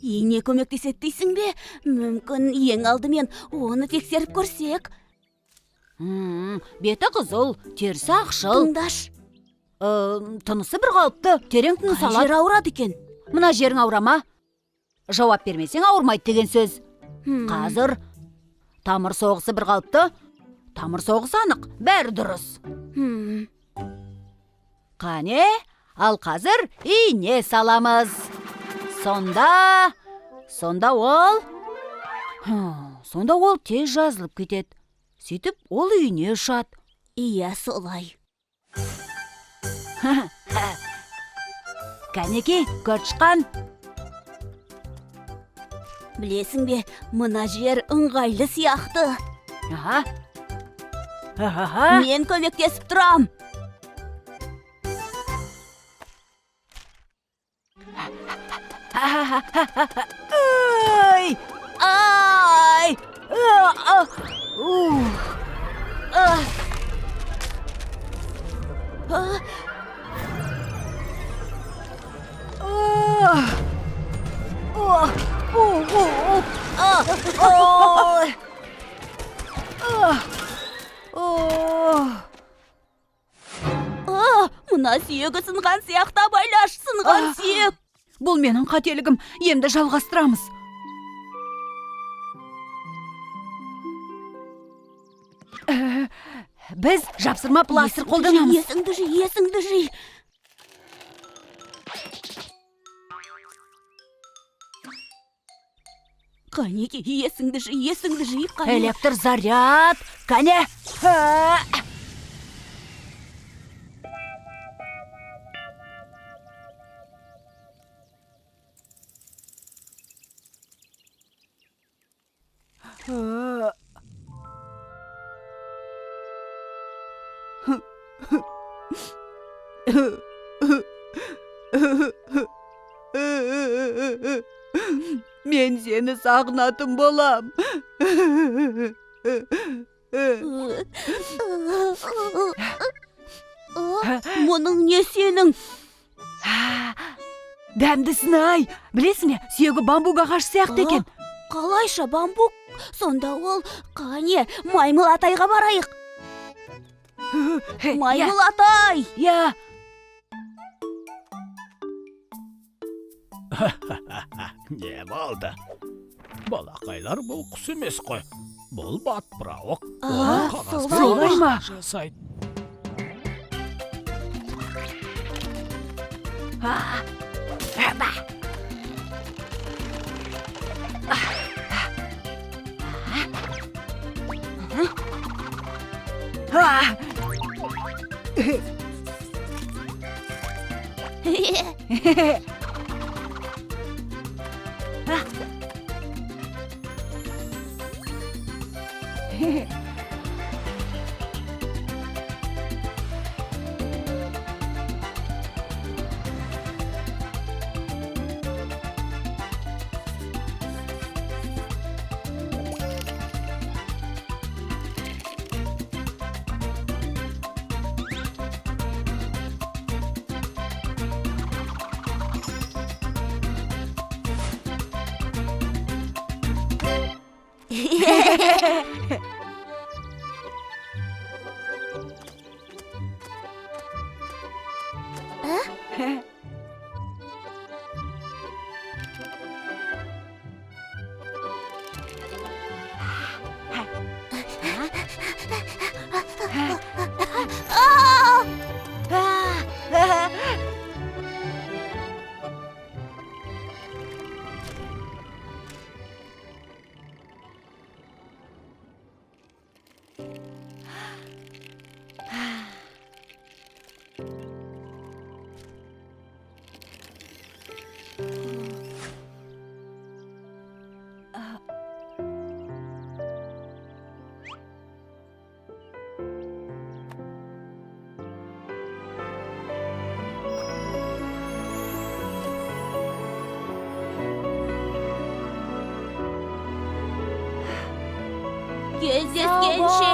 Ине көмектеседі дейсің бе? Мүмкін ең алдымен оны тексеріп көрсек. Беті қызыл, терісі ақшыл. Тыңдаш, Тынысы бір қалыпты, терең тыныс қай алады. жер ауырады екен? Мына жерің ауырама? Жауап бермесең ауырмайды деген сөз. Қазір тамыр соғысы бір қалыпты. Тамыр соғысы анық, бәрі дұрыс. Қане, ал қазір ине саламыз. Сонда ол тез жазылып кетеді. Сөйтіп, ол үйіне ұшады. Иә, солай. Кәнеки, көршқан. Білесің бе, мына жер ыңғайлы сияқты. Мен көмектесіп тұрам. Ай! Мына сүйегі сынған сияқты абайлаш, сынған сүйек. Бұл менің қателігім, емді жалғастырамыз. Біз жапсырма пластыр қолданамыз. Есіңді жи. Қанеки, есіңді жи. Электр заряд. Кәне. Мен сені сағынатын болам. мұның не сенің? Дәмдісін ай. Білесің бе, сүйегі бамбук ағаш сияқты екен. Қалайша бамбук? Сонда ол қане маймыл атайға барайық. Маймыл атай! Я. Не болды? Балақайлар бұл құс емес қой. Бұл батпырауық. солай ма? Жасайды. Кездескенше!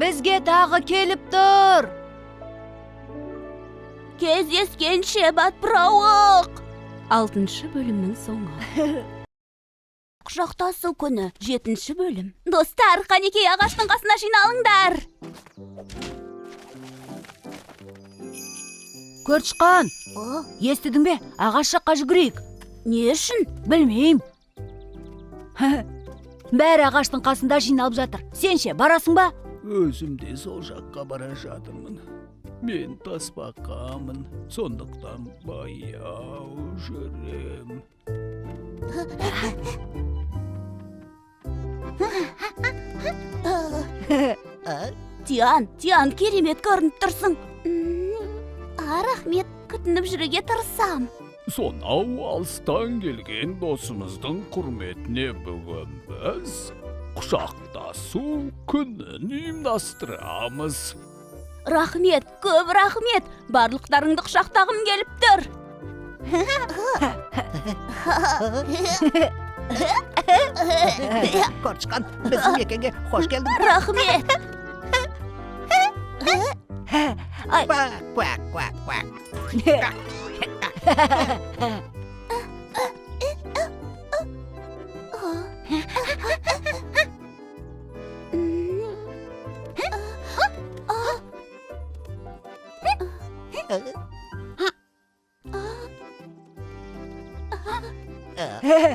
Бізге тағы келіп тұр. Кездескенше батпырауық! 6 бөлімнің соңы. Құшақтасу күні 7 бөлім. Достар, қанекей ағаштың қасына жиналыңдар. Көршқан, естідің бе? Ағаш жаққа жүгірейік. Не үшін? Білмейм. Бәрі ағаштың қасында жиналып жатыр. Сен ше, барасың ба? Өзім де сол жаққа бара жатырмын. Мен тасбақамын, сондықтан баяу жүрем. Тиан, керемет көрініп тұрсың. Рахмет, күтініп жүруге тырысам. Сонау алыстан келген досымыздың құрметіне бүгін біз құшақтасу күнін ұйымдастырамыз. Рахмет, көп рахмет. Барлықтарыңды құшақтағым келіп тұр. Көршқан, біздің мекенге қош келдің. Рахмет.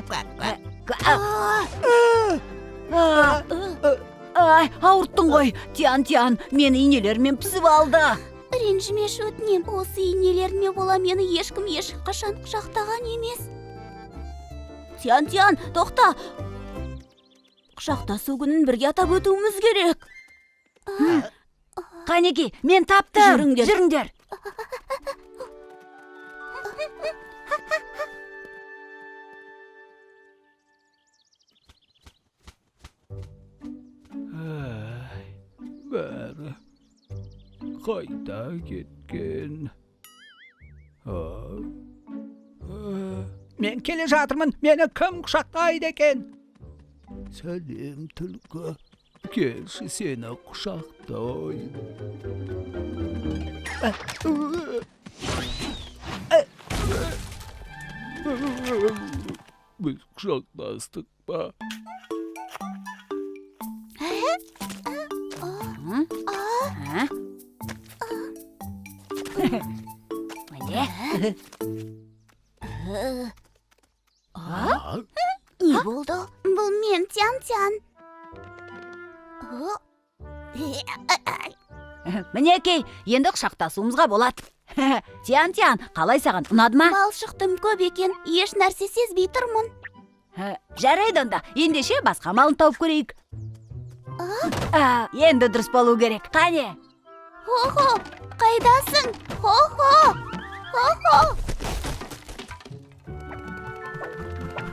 Quack. Ай, ауырттың ғой. Тиан, мені инелермен пісіп алды. Ренжімеш өтінем, осы инелеріме бола мені ешкім ешқашан құшақтаған емес. Тиан, тоқта. Құшақтасу күнін бірге атап өтуіміз керек. Қанеки, мен таптым. Жүріңдер. Бәрі қайда кеткен? Мен келе жатырмын, мені кім құшақтайды екен? Сәлем, түлкі. Келші сені құшақтайын. Біз құшақтастық па? Міне. Не болды? Бұл мен Тян-Тян. Мінекей, енді құшақтасуымызға болады. Тян-Тян, қалай саған ұнады ма? Балшықтым көп екен, еш нәрсе сезбей тұрмын. Жарайды онда, ендеше басқа малын тауып көрейік. Енді дұрыс болу керек. Қане? Хо-хо, қайдасың? Хо-хо, хо-хо.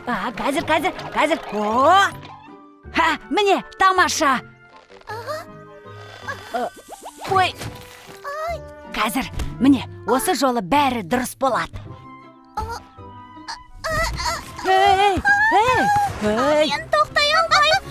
Қазір. Міне, тамаша. Ой. Қазір, міне, осы жолы бәрі дұрыс болады. Ей. Мен тоқтай алмайым.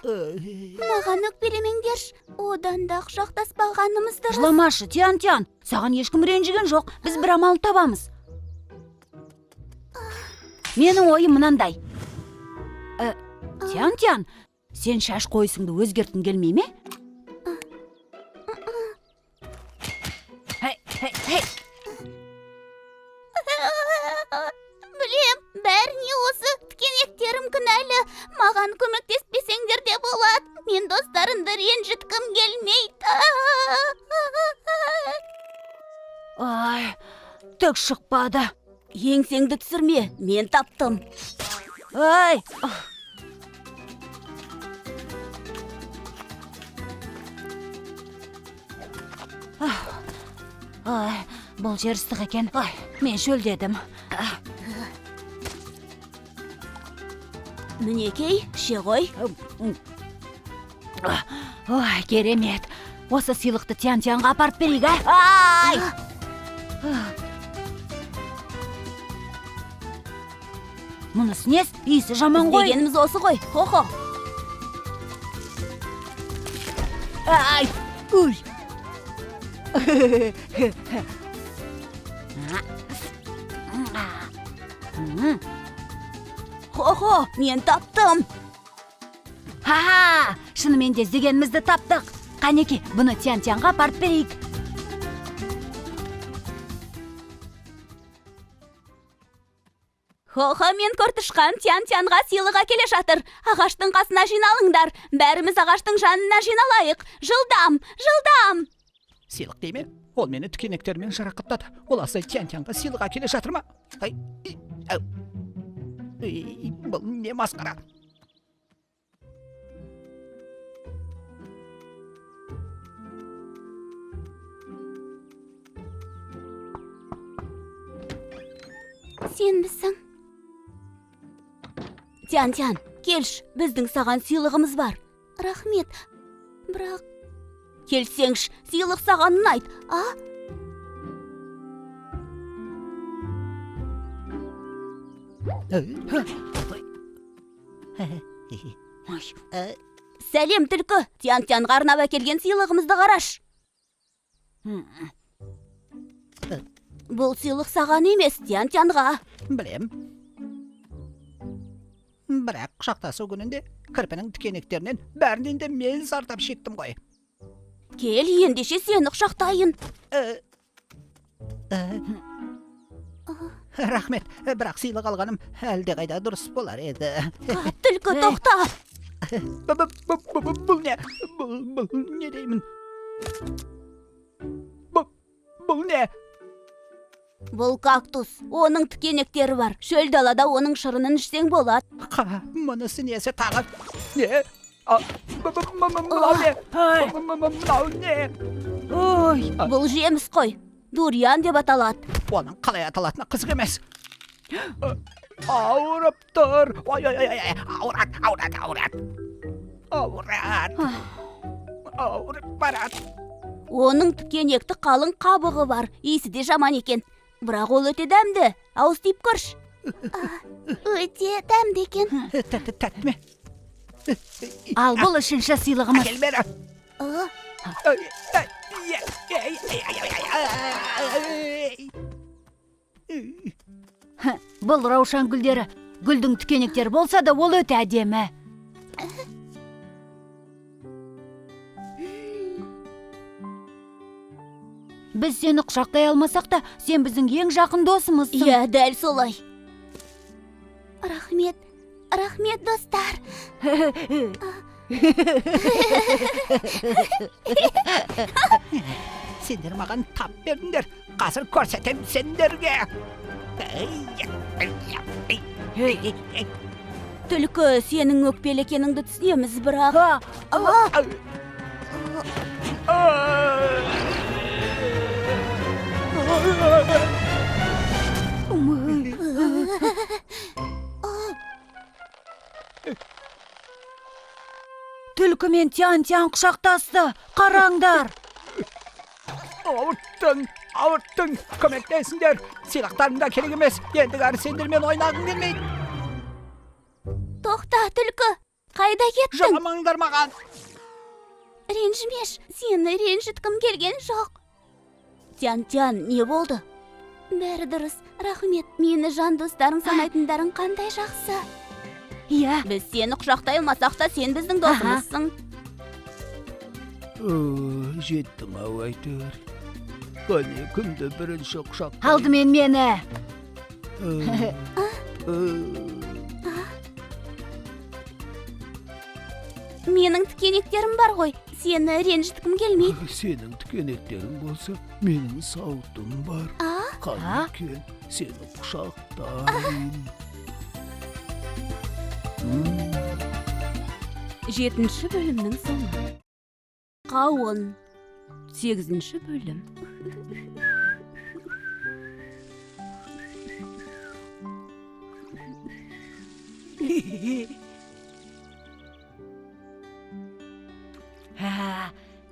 Маған өкпелемеңдерш, одан да құшақтаспағанымыз дұрыс. Жыламашы, Тян-Тян, саған ешкім ренжіген жоқ, біз бір амал табамыз. Менің ойым мынандай. Тян-Тян, сен шаш қойысыңды өзгертін келмей ме? Білем, бәріне осы тікенектерім кінәлі. Маған көмектеспесеңдер де болады. Мен достарымды ренжіткім келмейді. Ай, түк шықпады. Еңсеңді түсірме, мен таптым. Ай. Ай, бұл жер ыстық екен. Ай, мен шөлдедім. Мінекей, ше ғой. Ой, керемет. Осы сыйлықты Тян-Тянға апарып берейік, Ай! Мұнысы нес? Иісі жаман ғой. Дегеніміз осы ғой. Хо-хо. Ай! Уй! Хо-хо, мен таптым. Ха-ха! Шынымен де іздегенімізді таптық. Қанеке, бұны Тян-Тянға апарып берейік. Хо-хо, мен көртішқан Тян-Тянға сыйлық әкеле жатыр. Ағаштың қасына жиналыңдар. Бәріміз ағаштың жанына жиналайық. Жылдам. Сыйлық дейме? Ол мені тікенектермен жарақаттады. Ол асай Тян-Тянға сыйлық әкеле жатыр ма? Бұл не масқара? Сенбісің? Тян-Тян, келш, біздің саған сыйлығымыз бар. Рахмет, бірақ... Келсеңш, сыйлық саған ұнайды. Сәлем, түлкі. Тян-Тянға арнап әкелген сыйлығымызды қараш. Бұл сыйлық саған емес, Тян-Тянға. Білем. Бірақ құшақтасу күнінде кірпінің тікенектерінен бәрінен де мен зардап шектім ғой. Кел, ендеше сені құшақтайын. Рахмет, бірақ сыйлық алғаным әлде қайда дұрыс болар еді. Түлкі, тоқта. Бұл не? Бұл не деймін? Бұл не? Бұл кактус. Оның тікенектері бар. Шөл далада оның шырынын ішсең болады. Мұнысы несі тағы? Не? Мынау не? Мынау не? Ой! Бұл жеміс қой. Дуриан деп аталады. Оның қалай аталатыны қызық емес. Ауырыптыр. Ой, ауырат. Ауырып барат. Оның тікенекті қалың қабығы бар, иісі де жаман екен. Бірақ ол өте дәмді. Ауыз тиіп көрш. Өте дәмді екен. Тәттіме. Ал бұл үшінші сыйлығымыз. Әкел бері. Бұл раушан гүлдері. Гүлдің тікенектері болса да ол өте әдемі. Біз сені құшақтай алмасақ та, сен біздің ең жақын досымызсың. Иә, дәл солай. Рахмет, достар. Сендер маған тап бердіңдер. Қазір көрсетем сендерге. Түлкі, сенің өкпелі екеніңді түсінеміз, бірақ... Түлкі мен Тян-Тян құшақтасты. Қараңдар. Ауырттың. Көмектесіңдер. Сыйлықтарың да керек емес. Ендігәрі сендермен ойнағың келмейді. Тоқта, түлкі. Қайда кеттің? Жоламаңдар маған. Ренжімеш, сені ренжіткім келген жоқ. Тян-Тян, не болды? Бәрі дұрыс. Рахмет, мені жан достарың санайтындарың қандай жақсы. Иә. Біз сені құшақтай алмасақ та, сен біздің досымызсың. Жеттім-ау әйтеуір. Қане кімді бірінші құшақтай? Алдымен мені. Менің тікенектерім бар ғой. Сені ренжіткім келмейді. Сенің тікенектерің болса, менің сауытым бар. Қане кел, сені құшақтайын. 7-ші бөлімнің соңы. Қауын. 8-ші бөлім.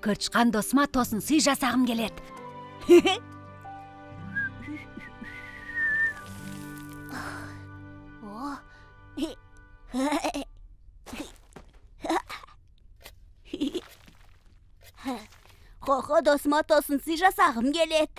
Көршқан досыма тосын сый жасағым келеді. Қоқы досыма тосын сый жасағым келеді.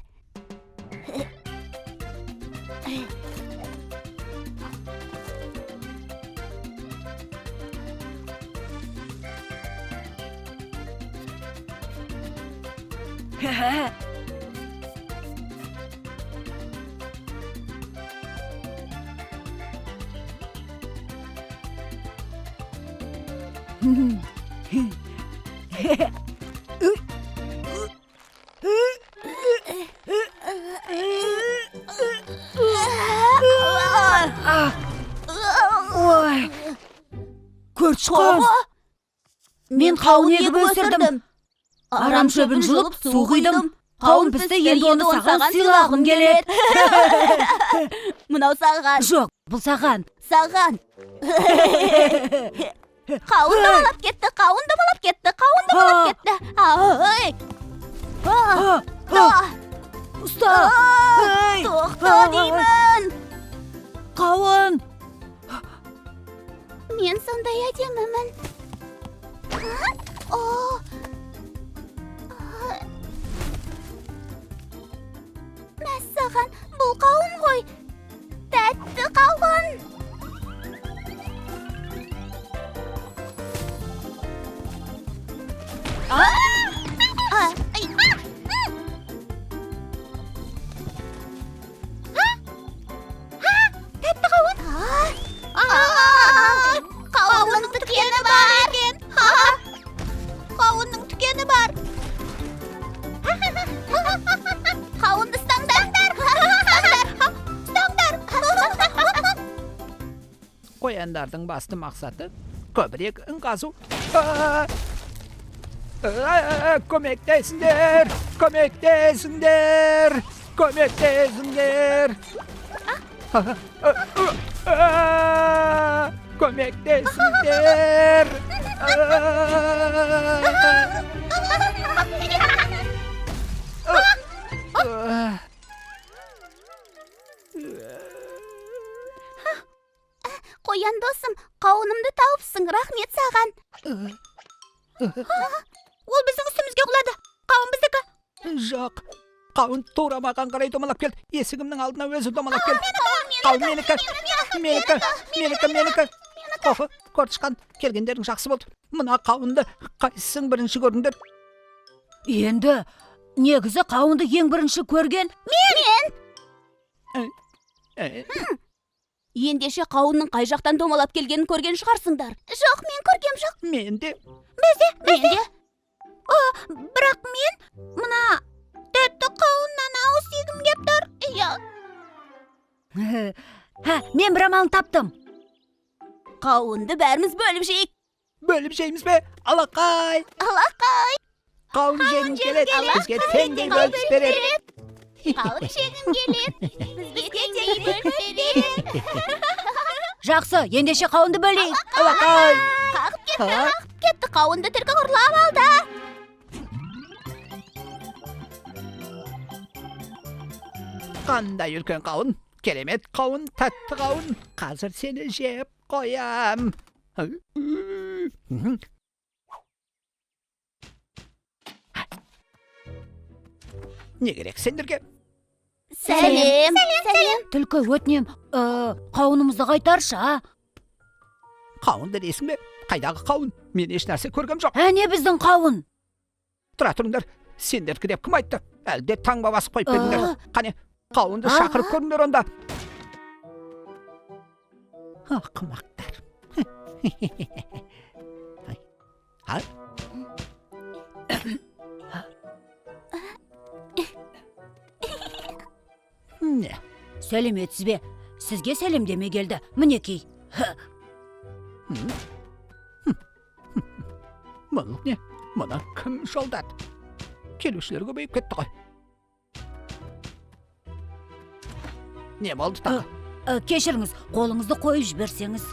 Ой, көршқан. Мен қауын егіп өсірдім. Арам шөбін жұлып, су құйдым. Қауын пісті, енді оны саған сыйлағым келеді. Мынау саған. Жоқ, бұл саған. Саған. Қауын домалап кетті, қауын домалап кетті, қауын домалап кетті. Ай! Ұста. Тоқта деймін. Қауын. Мен сондай әдемімін. Мәссаған, бұл қауын ғой. Тәтті қауын. Тәтті қауын. Қауынның тікені бар. Қауынның тікені бар. Қауынды ұстаңдар. Қояндардың басты мақсаты көбірек үн қазу. Көмектесіңдер! Көмектесіңдер! Көмектесіңдер! Kömektesinler. Қоян досым, қауынымды тауыпсың, рахмет саған. Ол біздің үстімізге құлады. Қауын біздікі. Жоқ, қауын тура маған қарай домалап келді. Есігімнің алдына өзі домалап келді. Қауын менікі. Қоқы, көртішқан, келгендерің жақсы болды. Мына қауынды қайсың бірінші көрдіңдер? Енді негізі қауынды ең бірінші көрген Ендеше қауынның қай жақтан домалап келгенін көрген шығарсыңдар. Жоқ, мен көргем жоқ. Мен де. Менде. бірақ мен мына тәтті қауыннан ауыз тигім кеп тұр. Мен бір амалын таптым. Қауынды бәріміз бөліп жейік. Бөліп жейміз бе? Алақай. Қауын жегім келеді. Бізге теңдей бөліп береді. Қауын жегім келеді. Бізге теңдей бөліп береді. Жақсы, ендеше қауынды бөлейік. Алақай. Қағып кетті, қауынды түркі құрлап алды. Қандай үлкен қауын. Керемет қауын, тәтті қауын. Қазір сені жеп қоям. Не керек сендерге? Сәлем. Түлкі өтінем, қауынымызды қайтаршы, а? Қауынды дейсің бе? Қайдағы қауын? Мен еш нәрсе көргем жоқ. Әне біздің қауын. Тұра тұрыңдар. Сендерді деп кім айтты? Әлде таңба басып қойып беріңдер. Қане, қауынды шақырып көріңдер онда. Ақымақтар. Не? Сәлеметсіз бе? Сізге сәлемдеме келді. Мінекей. Мұның не? Мұны кім жолдады? Келушілер көбейіп кетті ғой. Не болды тағы? Кешіріңіз, қолыңызды қойып жіберсеңіз.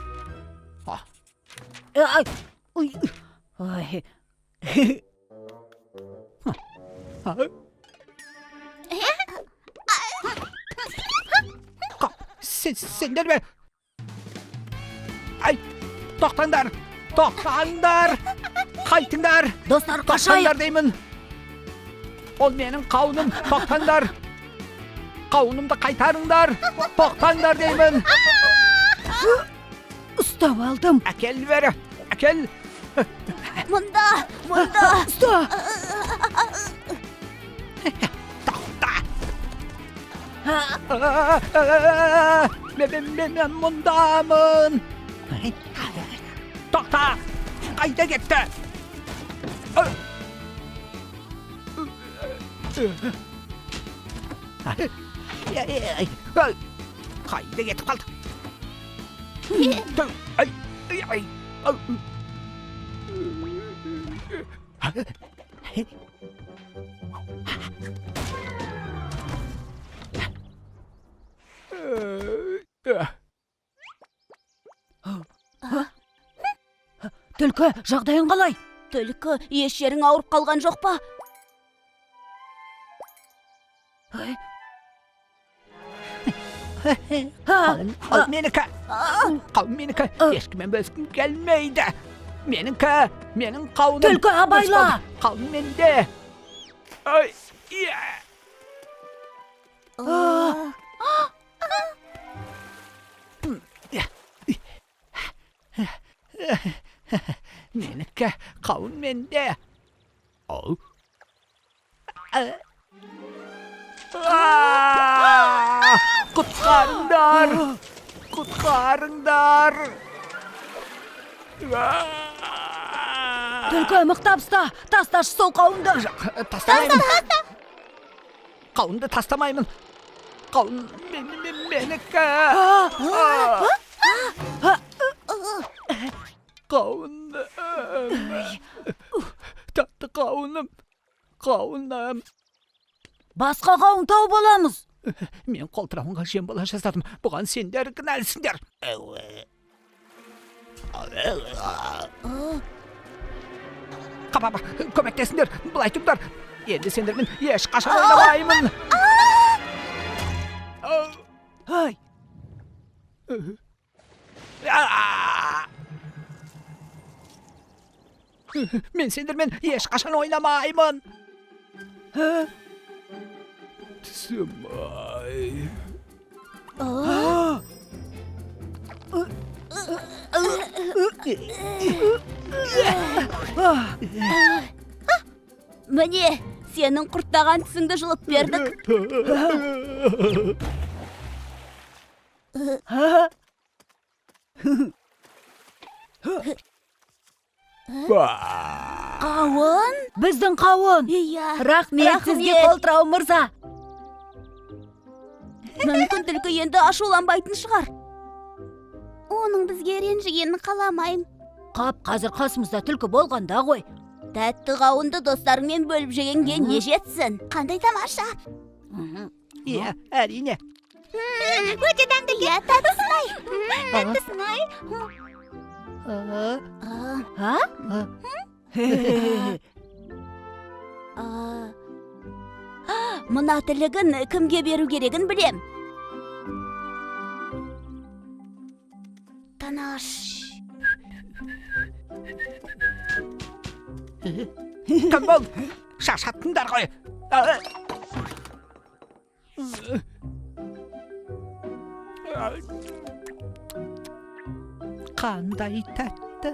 Сендер ме? Ай, тоқтаңдар! Қайтыңдар! Достар, қашайық! Тоқтаңдар деймін! Ол менің қауыным, тоқтаңдар! Қауынымды қайтарыңдар! Тоқтаңдар деймін! Ұстап алдым. Әкел бері! Әкел! Мұнда. Ұста! Мен мұндамын! Тоқта! Қайда кетті? Қайда кетіп қалды? Түлкі, жағдайың қалай? Түлкі, еш жерің ауырып қалған жоқ па? Қауын менікі! Қауын менікі! Ешкімен бөліскім келмейді! Менікі! Менің қауыным! Түлкі, абайла! Қауын менде! Менікі! Қауын менде! Құтқарыңдар! Құтқарыңдар! Түлкі, мықтап ұста! Тасташы сол қауынды! Тастамаймын! Қауынды тастамаймын! Қауын менікі! Қауыным! Тәтті қауыным! Қауыным! Басқа қауын тауып аламыз. Мен қолтырауынға жем бола жаздадым. Бұған сендер кінәлісіңдер. Қапапа, көмектесіңдер, бұлай тұрдар. Енді сендермен ешқашан ойнамаймын. Ай, Мен сендермен ешқашан ойнамаймын. Түсімай. Міне, сенің құрттаған тісіңді жұлып бердік. Қауын? біздің қауын. Иә. Рахмет сізге Рахмет. қолтырау мырза. Мүмкін түлкі енді ашуланбайтын шығар. Оның бізге ренжігенін қаламайым. Қап, қазір қасымызда түлкі болғанда ғой. Тәтті қауынды достарыңмен бөліп жегенге не жетсін? Қандай тамаша. Иә, әрине. Өте дәмді. Иә, тәттісін-ай. Тәттісін-ай. Мына тілігін кімге беру керегін білем. Танаш. Кім бол? Шаршаттыңдар ғой. Қандай тәтті.